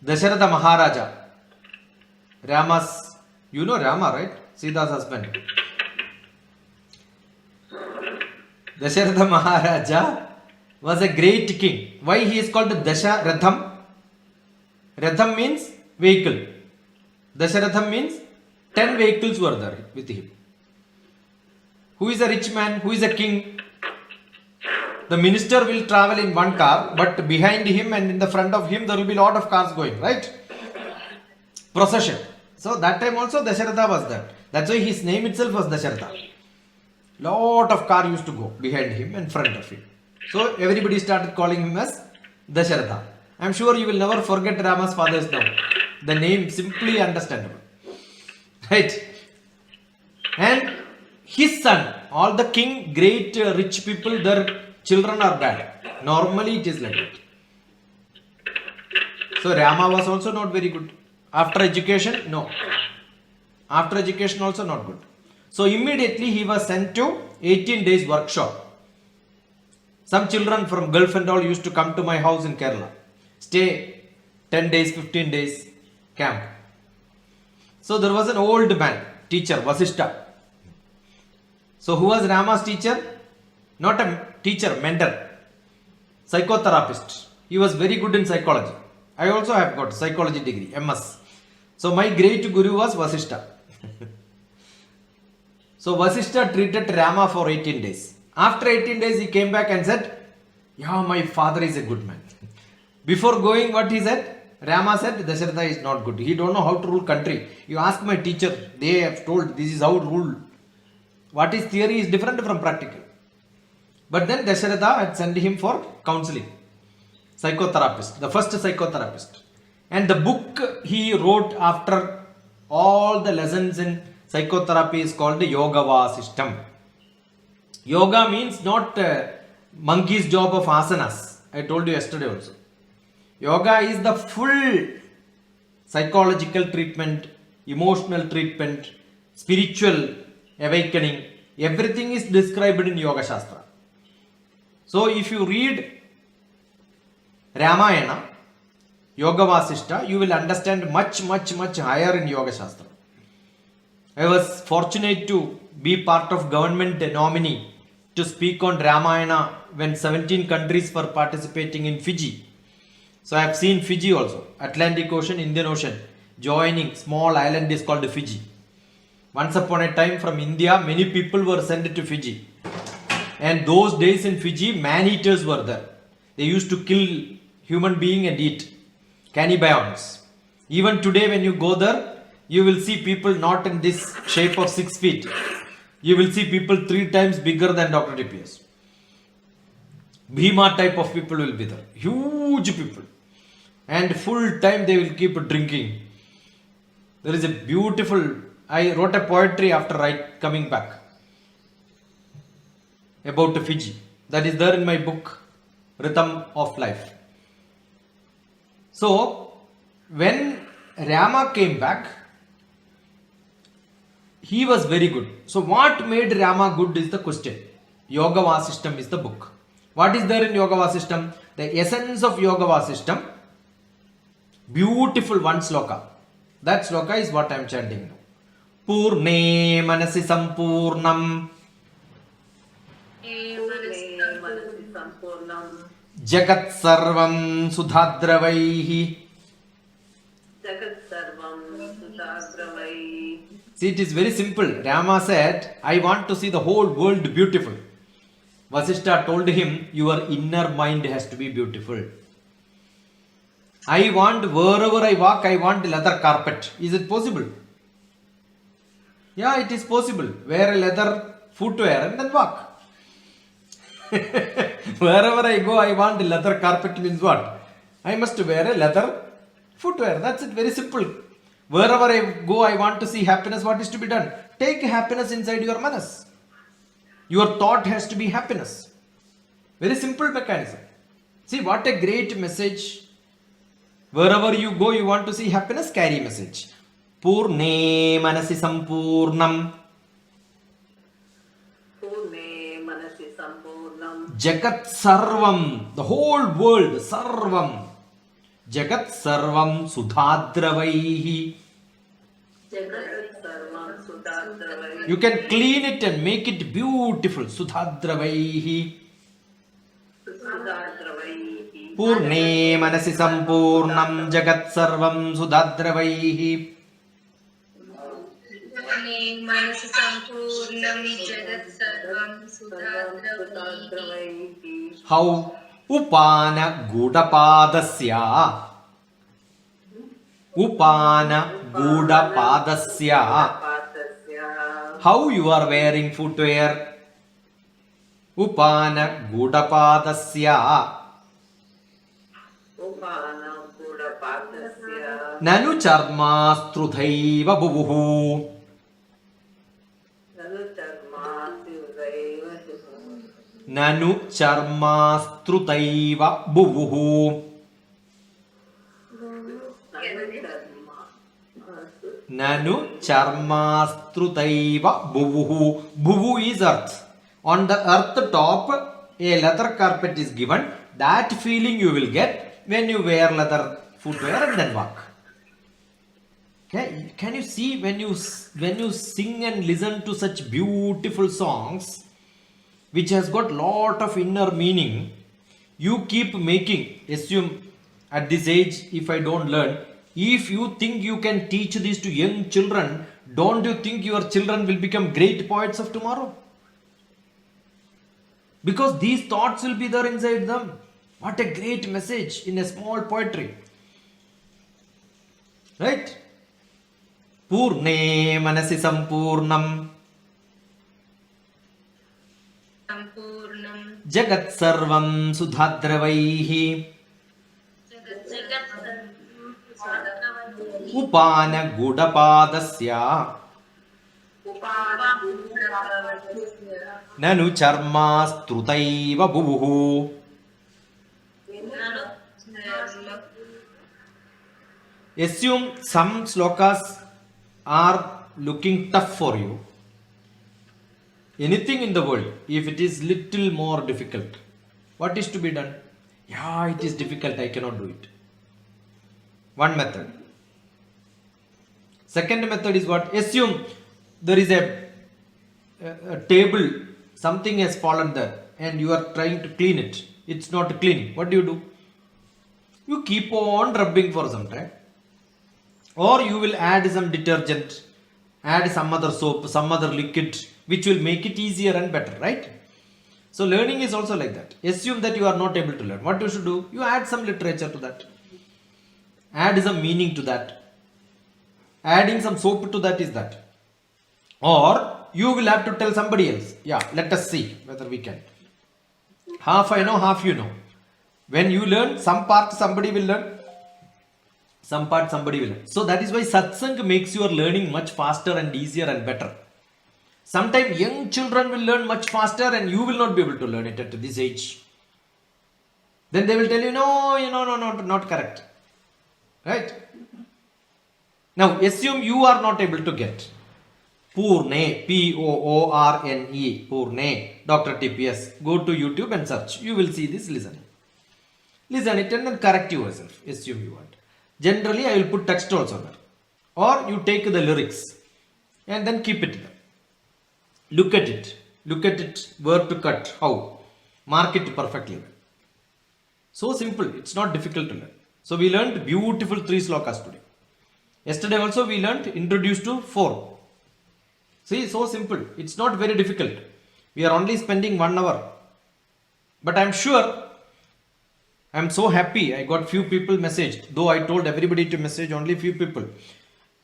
Dasharatha Maharaja, Rama's, you know Rama, right? Sita's husband. Dasharatha Maharaja was a great king. Why he is called Dasharatham? Ratham means vehicle. Dasharatham means 10 vehicles were there with him. Who is a rich man? Who is a king? The minister will travel in one car, but behind him and in the front of him there will be lot of cars going, right? Procession. So that time also Dasharatha was there. That's why his name itself was Dasharatha. lot of car used to go behind him and front of him. So everybody started calling him as Dasharatha. I'm sure you will never forget Rama's father's name. The name simply understandable. Right? And his son, all the king, great rich people, their children are bad. Normally it is like that. So Rama was also not very good. After education, no. After education also not good. So immediately he was sent to 18 days workshop. Some children from Gulf and all used to come to my house in Kerala. Stay 10 days, 15 days camp. So there was an old man, teacher, Vasishta. So who was Rama's teacher? Not a teacher, mentor, psychotherapist. He was very good in psychology. I also have got psychology degree, MS. So my great guru was Vasishta. So Vasishta treated Rama for 18 days. After 18 days he came back and said, yeah, my father is a good man. Before going, what he said? Rama said, Dasharatha is not good. He don't know how to rule country. You ask my teacher, they have told this is how to rule. What is theory is different from practical. But then Dasharatha had sent him for counseling. Psychotherapist, the first psychotherapist. And the book he wrote after all the lessons in psychotherapy is called Yoga Vasishtam. Yoga means not monkey's job of asanas. I told you yesterday also. Yoga is the full psychological treatment, emotional treatment, spiritual awakening. Everything is described in Yoga Shastra. So if you read Ramayana, Yoga Vasishta, you will understand much higher in Yoga Shastra. I was fortunate to be part of government nominee to speak on Ramayana when 17 countries were participating in Fiji. So I have seen Fiji also, Atlantic Ocean, Indian Ocean, joining small island is called Fiji. Once upon a time from India, many people were sent to Fiji. And those days in Fiji, man-eaters were there. They used to kill human being and eat. Cannibals. Even today when you go there, you will see people not in this shape of 6 feet. You will see people 3 times bigger than Dr. TPS. Bhima type of people will be there. Huge people. And full time they will keep drinking. There is a beautiful, I wrote a poetry after coming back about Fiji. That is there in my book, Rhythm of Life. So, when Rama came back, he was very good. So, what made Rama good is the question. Yoga Vasishtam is the book. What is there in Yoga Vasishtam? The essence of Yoga Vasishtam, beautiful one sloka. That sloka is what I am chanting now. Purne manasi sampurnam. Manasi sampurnam. Jagat sarvam sudhadravaihi. Jagat sarvam sudhadravaihi. See, it is very simple. Rama said, I want to see the whole world beautiful. Vasishta told him, your inner mind has to be beautiful. I want, wherever I walk, I want leather carpet. Is it possible? Yeah, it is possible. Wear a leather footwear and then walk. Wherever I go, I want leather carpet means what? I must wear a leather footwear. That's it. Very simple. Wherever I go, I want to see happiness. What is to be done? Take happiness inside your manas. Your thought has to be happiness. Very simple mechanism. See what a great message. Wherever you go, you want to see happiness, carry message. Purne manasi sampurnam. Purne manasi sampurnam. Jagat sarvam. The whole world, sarvam. Jagat sarvam sudhadravaihi. Jagat sarvam sudhadravaihi. You can clean it and make it beautiful. Sudhadravaihi. Sudhadravaihi. Purne manasi sampurnam jagat sarvam sudhadravaihi. Purne manasi sampurnam jagat sarvam sudhadravaihi. How? Upana gudapadasya. Upana gudapadasya. Patasya. How you are wearing footwear? Upana Gudapadasya Upanam Budapatasya Nanu Charmastrudhaiva Buvuhu Nanutharma Sivaiva Nanu Charmastrudhaiva Buvuhu Nanu Charmastrudhaiva Buvuhu. Buvu is earth. On the earth top, a leather carpet is given. That feeling you will get when you wear leather footwear and then walk. Okay? Can you see when you sing and listen to such beautiful songs, which has got lot of inner meaning, you keep making. Assume at this age, if I don't learn, if you think you can teach this to young children, don't you think your children will become great poets of tomorrow? Because these thoughts will be there inside them. What a great message in a small poetry. Right? Purne manasi sampurnam Sampurnam Jagat sarvam sudhadravaihi Jagat Upana Gudapadasya Nanu Charmastrudhaiva Buvuhu. Assume some slokas are looking tough for you. Anything in the world, if it is little more difficult, what is to be done? Yeah, it is difficult, I cannot do it. One method. Second method is what? Assume there is a table, something has fallen there and you are trying to clean it. It's not clean. What do? You keep on rubbing for some time. Or you will add some detergent, add some other soap, some other liquid, which will make it easier and better, right? So learning is also like that. Assume that you are not able to learn. What you should do? You add some literature to that. Add some meaning to that. Adding some soap to that is that. Or you will have to tell somebody else. Yeah, let us see whether we can. Half I know, half you know. When you learn, some part somebody will learn. Some part somebody will learn. So that is why satsang makes your learning much faster and easier and better. Sometimes young children will learn much faster and you will not be able to learn it at this age. Then they will tell you, no, not correct. Right? Now assume you are not able to get. Purne, P-O-O-R-N-E, Purne, Dr. TPS. Go to YouTube and search. You will see this, listen. Listen it and then correct yourself. Assume you want. Generally, I will put text also there. Or you take the lyrics and then keep it there. Look at it. Look at it. Where to cut. How. Mark it perfectly well. So simple. It's not difficult to learn. So we learned beautiful 3 slokas today. Yesterday also we learned introduced to 4. See, so simple. It's not very difficult. We are only spending 1 hour. But I'm sure, I'm so happy. I got few people messaged. Though I told everybody to message, only few people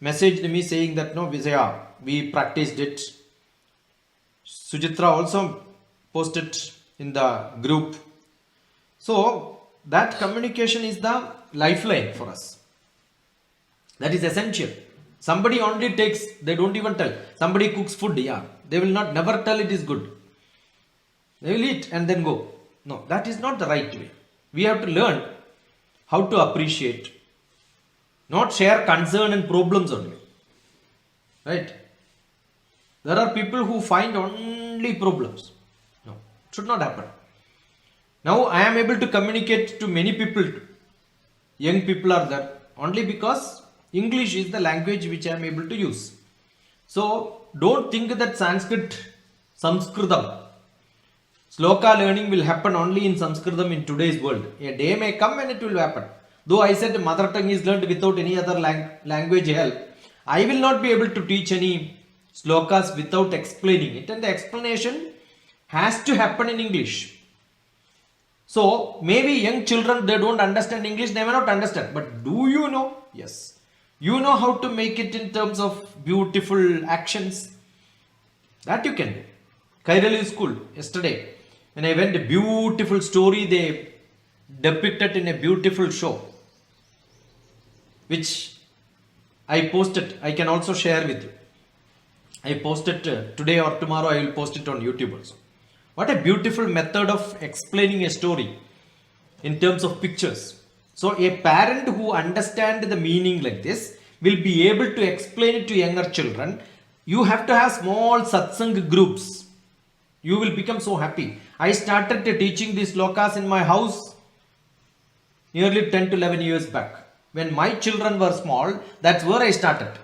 messaged me saying that no, we practiced it. Sujitra also posted in the group. So that communication is the lifeline for us. That is essential. Somebody only takes, they don't even tell. Somebody cooks food, they will never tell it is good. They will eat and then go. No, that is not the right way. We have to learn how to appreciate, not share concern and problems only. Right? There are people who find only problems. No, it should not happen. Now I am able to communicate to many people. Young people are there only because English is the language which I am able to use. So don't think that Sanskritam, Sloka learning will happen only in Sanskritam in today's world. A day may come and it will happen. Though I said mother tongue is learned without any other language help, I will not be able to teach any slokas without explaining it, and the explanation has to happen in English. So maybe young children, they don't understand English, they may not understand, but do you know? Yes. You know how to make it in terms of beautiful actions. That you can do. Kairali school yesterday, When I went, a beautiful story they depicted in a beautiful show, which I posted. I can also share with you. I posted today or tomorrow. I will post it on YouTube also. What a beautiful method of explaining a story in terms of pictures. So a parent who understands the meaning like this will be able to explain it to younger children. You have to have small satsang groups. You will become so happy. I started teaching these slokas in my house nearly 10 to 11 years back. When my children were small, that's where I started.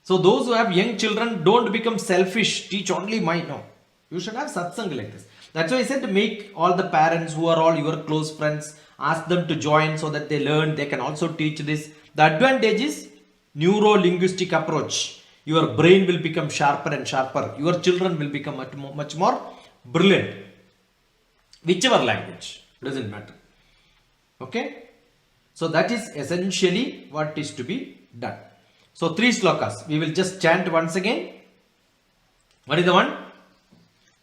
So those who have young children, don't become selfish. Teach only my no. You should have satsang like this. That's why I said to make all the parents who are all your close friends, ask them to join so that they learn. They can also teach this. The advantage is neuro-linguistic approach. Your brain will become sharper and sharper. Your children will become much more brilliant. Whichever language, doesn't matter. Okay. So that is essentially what is to be done. So 3 slokas. We will just chant once again. What is the one?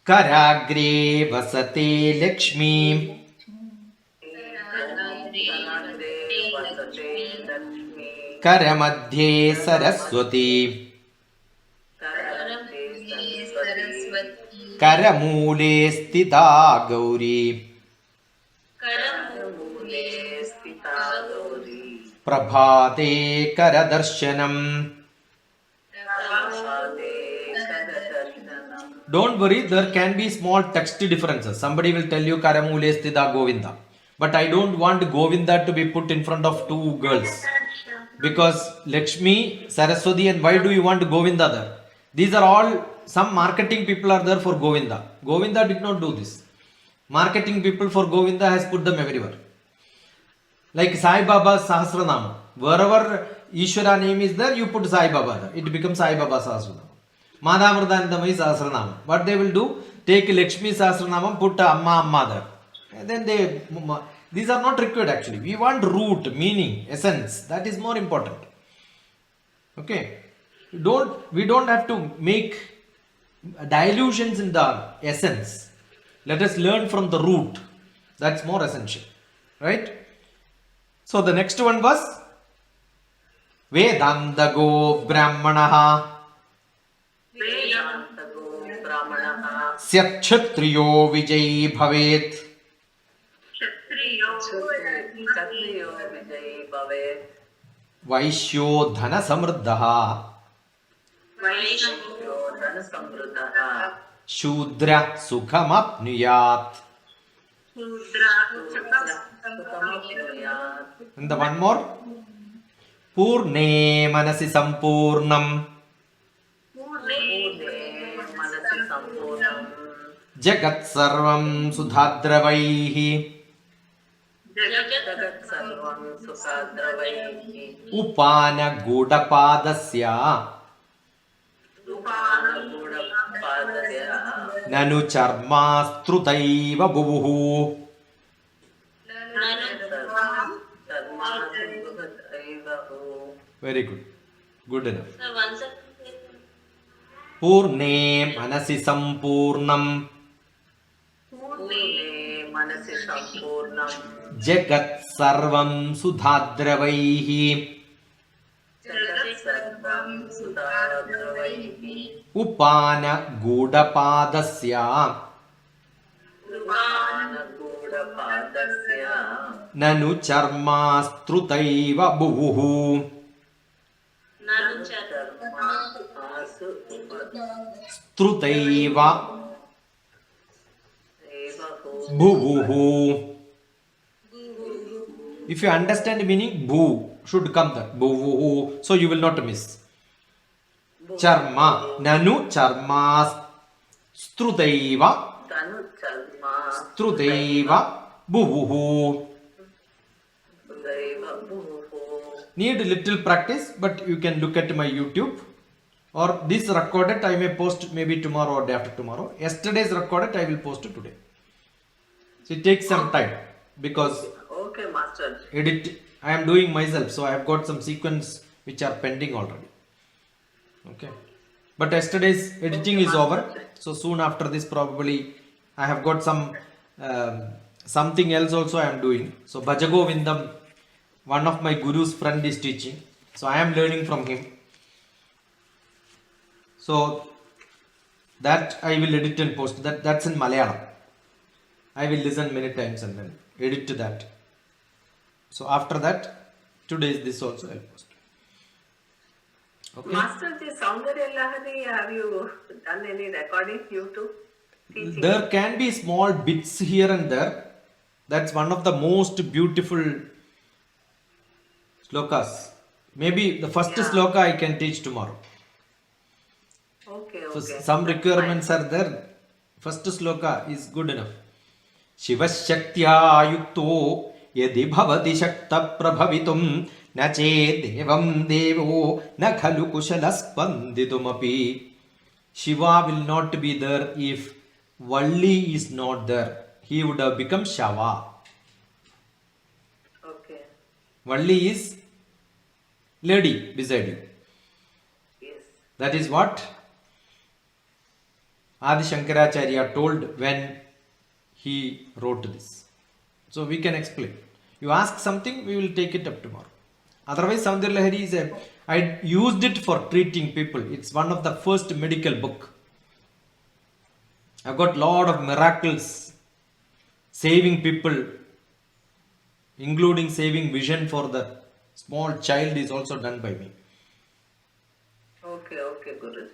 Karagre vasate Lakshmi. Karamadhye Saraswati. Karamule Sthita Gauri. Prabhate Karadarshanam. Don't worry, there can be small text differences. Somebody will tell you Karamule Sthita Govinda. But I don't want Govinda to be put in front of 2 girls. Because Lakshmi, Saraswati, and why do you want Govinda there? These are all, some marketing people are there for Govinda. Govinda did not do this. Marketing people for Govinda has put them everywhere. Like Sai Baba's Sahasranama. Wherever Ishvara name is there, you put Sai Baba there. It becomes Sai Baba Sahasranama. Madhamardhanandam is Sahasranama. What they will do? Take Lakshmi Sahasranama, put Amma there. And then these are not required actually. We want root, meaning, essence. That is more important. Okay. We don't have to make dilutions in the essence. Let us learn from the root. That's more essential. Right? So the next one was Vedantago Brahmanaha Syakshtriyo Vijay Bhavet Vaishyo Dhana Samruddhaha Shudra Sukhamapnuyat. And the one more Purne Manasi Sampurnam Jagat Sarvam Sudhadravaihi Upana Godapadasya Nanu Charma Strutaiva Bubuhu. Very good. Good enough. Purne Manasi Sampurnam Jagat Sarvam Sudhadravaihi Upana Godapadasya Nanu Charma Strutaiva Buvuhu. Strutaiva Buvuhu. If you understand the meaning, bhu should come there. Buvuhu. So you will not miss. Charma. Nanu charma strutaiva. Strutaiva buvuhu. Need a little practice, but you can look at my YouTube. Or this recorded I may post maybe tomorrow or day after tomorrow. Yesterday's recorded I will post it today. So it takes some time because Okay, Master. I am doing myself, so I have got some sequence which are pending already. Okay, but yesterday's editing is over, so soon after this probably I have got something else also I am doing. So Bhajago Vindam, one of my guru's friend is teaching. So I am learning from him. So that I will edit and post. That's in Malayalam. I will listen many times and then edit to that. So after that, today's this also I'll post. Okay. Master Ji, Saundarya Lahari, have you done any recording YouTube teaching? There can be small bits here and there. That's one of the most beautiful slokas. Maybe the first sloka I can teach tomorrow. Okay, So okay. some requirements are there. First sloka is good enough. Shivashaktya yukto yadi bhavati shakta prabhavitum na devam devo na khalu kushalaspanditum. Shiva will not be there if Valli is not there. He would have become Shava. Okay. Valli is lady beside you. Yes. That is what Adi Shankaracharya told when he wrote this. So we can explain. You ask something, we will take it up tomorrow. Otherwise, Saundarya Lahari is I used it for treating people. It's one of the first medical book. I've got lot of miracles, saving people, including saving vision for the small child is also done by me. Okay, okay, Guruji.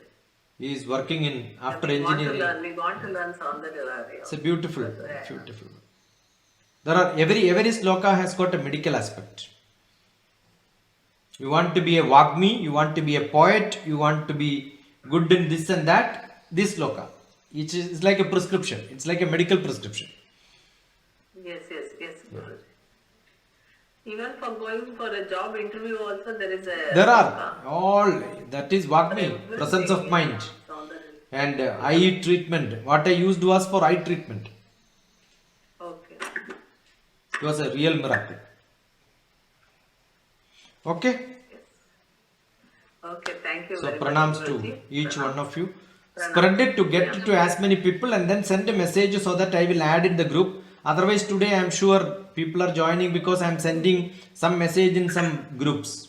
He is working in after We want to engineering. learn Saundarya Lahari. It's a beautiful. There are every sloka has got a medical aspect. You want to be a Vagmi, you want to be a poet, you want to be good in this and that. This sloka, which is like a prescription. It's like a medical prescription. Yes, Guruji. Even for going for a job interview also there is a... There are all that is Vagmi, presence of mind, Saundarya. and eye treatment. What I used was for eye treatment. Okay. It was a real miracle. Okay. Okay, thank you So very much, pranams to Guruji. each one of you. Spread it to get it to as many people and then send a message so that I will add in the group. Otherwise today I am sure people are joining because I am sending some message in some groups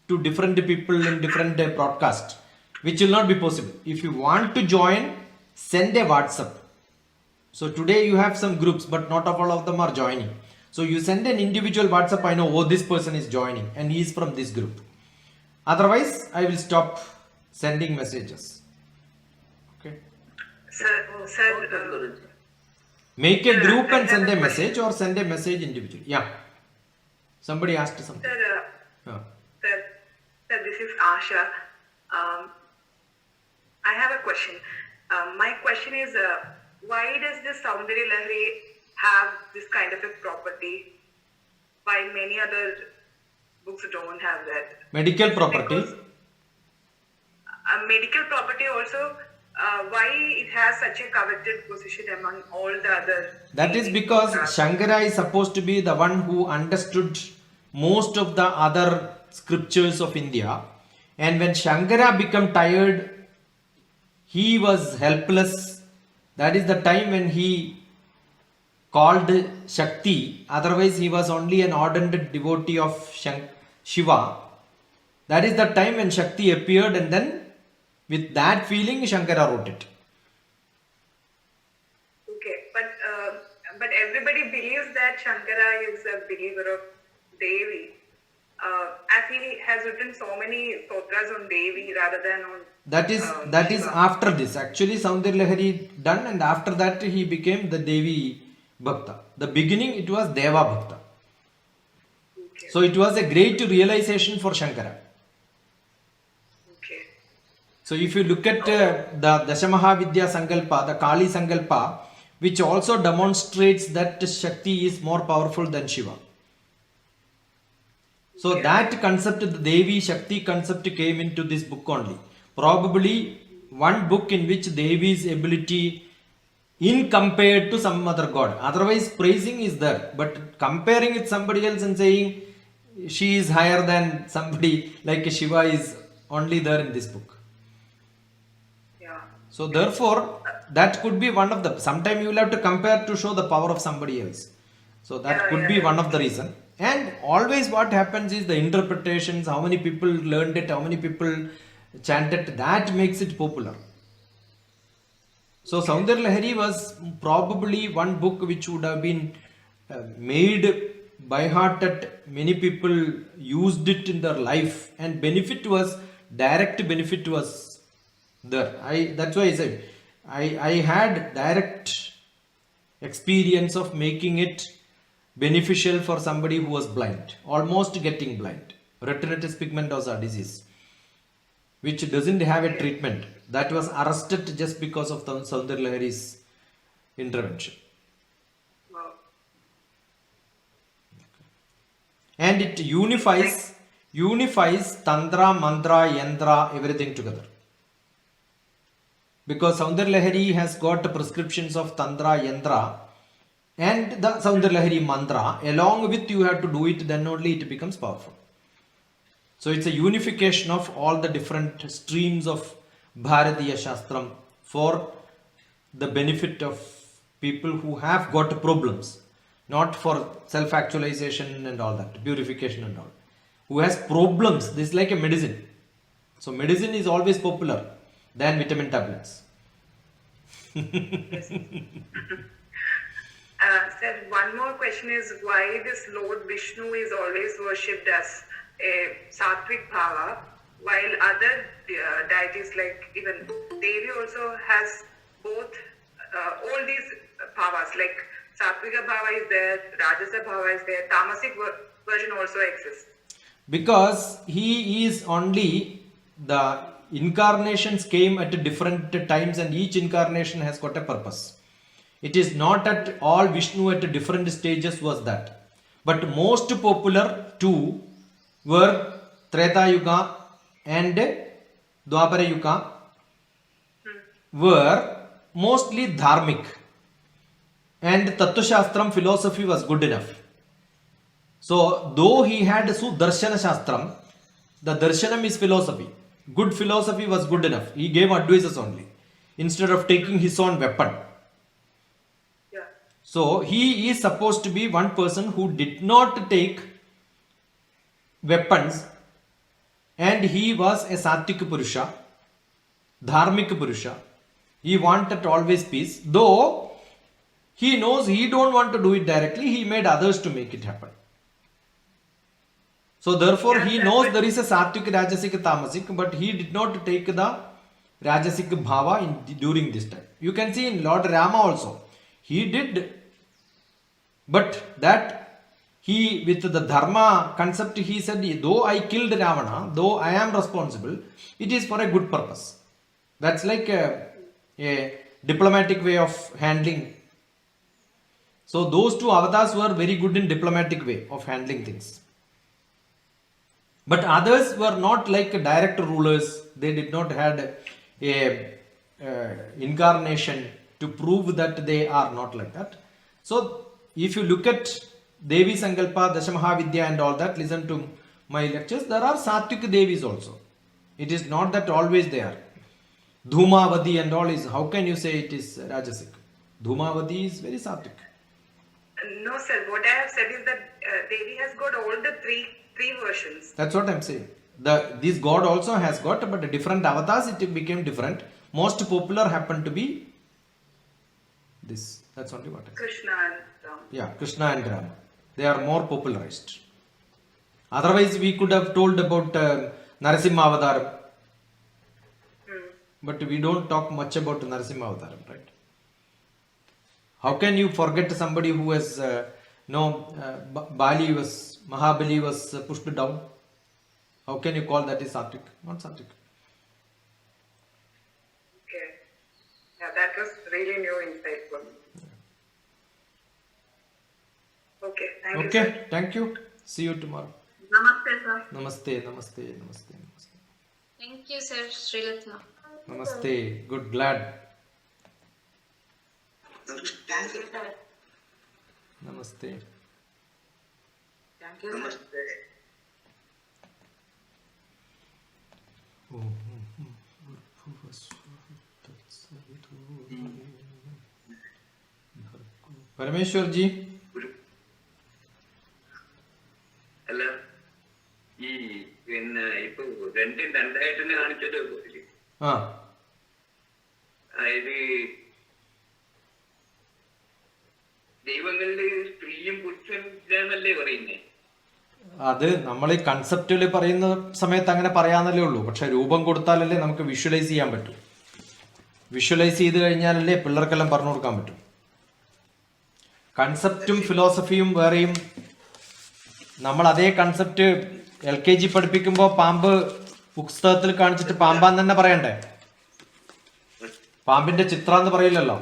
to different people in different broadcast, which will not be possible. If you want to join, send a WhatsApp. So today you have some groups but not all of them are joining. So you send an individual WhatsApp, I know, oh, this person is joining and he is from this group. Otherwise, I will stop sending messages. Okay. Okay, Guruji. Make a group and send a message or send a message individually. Yeah. Somebody asked something. Yeah. Sir, this is Asha. I have a question. My question is, why does this Saundarya Lahari have this kind of a property while many other books don't have that? Medical property. Because, medical property also, why it has such a coveted position among all the other? That is because Shankara is supposed to be the one who understood most of the other scriptures of India. And when Shankara became tired, he was helpless. That is the time when he called Shakti. Otherwise, he was only an ardent devotee of Shiva. That is the time when Shakti appeared, and then with that feeling, Shankara wrote it. Okay, but everybody believes that Shankara is a believer of Devi. As he has written so many sutras on Devi rather than on That is after this. Actually, Saundarya Lahari done, and after that he became the Devi Bhakta. The beginning it was Deva Bhakta. Okay. So it was a great realization for Shankara. Okay. So if you look at the Dashamahavidya Sankalpa, the Kali Sankalpa, which also demonstrates that Shakti is more powerful than Shiva. So that concept, the Devi Shakti concept came into this book only. Probably one book in which Devi's ability in compared to some other god. Otherwise praising is there. But comparing with somebody else and saying she is higher than somebody like Shiva is only there in this book. Yeah. So therefore that could be one of the. Sometime you will have to compare to show the power of somebody else. So that Yeah, could yeah, be yeah. one of the reason. And always what happens is the interpretations, how many people learned it, how many people chanted, that makes it popular. So Saundarya Lahari was probably one book which would have been made by heart that many people used it in their life, and benefit was direct benefit was there. That's why I said I had direct experience of making it beneficial for somebody who was blind, almost getting blind, retinitis pigmentosa disease, which doesn't have a treatment, that was arrested just because of the Saundarya Lahari's intervention. Wow. And it unifies tantra, mantra, yantra, everything together. Because Saundarya Lahari has got prescriptions of tantra, yantra, and the Saundarya Lahari mantra. Along with you have to do it, then only it becomes powerful. So it's a unification of all the different streams of Bharatiya Shastram for the benefit of people who have got problems, not for self-actualization and all that, purification and all. Who has problems, this is like a medicine. So medicine is always popular than vitamin tablets. Sir, one more question is why this Lord Vishnu is always worshipped as a Sattvic Bhava, while other deities like even Devi also has both all these bhavas, like Sattvika Bhava is there, Rajasa Bhava is there, Tamasic version also exists. Because he is only, the incarnations came at different times and each incarnation has got a purpose. It is not at all Vishnu at different stages was that. But most popular two were Treta Yuga and Dwapara Yuga were mostly dharmic, and Tattva Shastram philosophy was good enough. So though he had Sudarshana Shastram, the Darshanam is philosophy. Good philosophy was good enough. He gave advices only instead of taking his own weapon. Yeah. So he is supposed to be one person who did not take weapons, and he was a Sattvic Purusha, Dharmic Purusha. He wanted always peace. Though he knows he don't want to do it directly, he made others to make it happen. So therefore he knows there is a Sattvic, Rajasic, Tamasic, but he did not take the Rajasic Bhava during this time. You can see in Lord Rama also. He did, but that he, with the Dharma concept, he said, though I killed Ravana, though I am responsible, it is for a good purpose. That's like a diplomatic way of handling. So those two avatars were very good in diplomatic way of handling things. But others were not like direct rulers. They did not had a incarnation to prove that they are not like that. So if you look at Devi Sankalpa, Dashamahavidya and all that, listen to my lectures, there are Sattvic Devis also. It is not that always they are. Dhumavadi and all is, how can you say it is Rajasic? Dhumavadi is very Sattvic. No, sir. What I have said is that Devi has got all the three versions. That's what I'm saying. This God also has got, but different avatars, it became different. Most popular happened to be this. That's only what I said. Krishna and Ram. Yeah, Krishna and Rama. They are more popularized. Otherwise, we could have told about Narasimha Avataram. But we don't talk much about Narasimha Avataram, right? How can you forget somebody who has, Mahabali was pushed down? How can you call that is Sattvic? Not Sattvic. Okay. Yeah, that was really new insight for me. Okay, thank you. Okay, Sir. thank you. See you tomorrow. Namaste, sir. Namaste, namaste, namaste, namaste. Thank you, sir. Srilatna. Namaste. Good, glad. Thank you, sir. Namaste. Thank you, sir. Oh, Parameshwar G, ഒരു അല്ല ഈ പിന്നെ ഇപ്പൊ രണ്ടായിട്ട് തന്നെ കാണിച്ചത് പോലെ ആ അതായത് ദൈവങ്ങളില് സ്ത്രീയും പുരുഷനും ഇല്ലാന്നല്ലേ പറയുന്നേ. അത് നമ്മൾ ഈ കൺസെപ്റ്റിൽ പറയുന്ന സമയത്ത് അങ്ങനെ പറയാന്നല്ലേ ഉള്ളൂ. പക്ഷെ രൂപം കൊടുത്താലല്ലേ നമുക്ക് വിഷ്വലൈസ് ചെയ്യാൻ പറ്റും. വിഷ്വലൈസ് ചെയ്ത് കഴിഞ്ഞാലല്ലേ പിള്ളേർക്കെല്ലാം പറഞ്ഞു കൊടുക്കാൻ പറ്റും. കൺസെപ്റ്റും ഫിലോസഫിയും വേറെയും. നമ്മൾ അതേ കൺസെപ്റ്റ് LKG പഠിപ്പിക്കുമ്പോൾ പാമ്പ് പുസ്തകത്തിൽ കാണിച്ചിട്ട് പാമ്പാന്ന് തന്നെ പറയണ്ടേ? പാമ്പിന്റെ ചിത്രം എന്ന് പറയില്ലല്ലോ.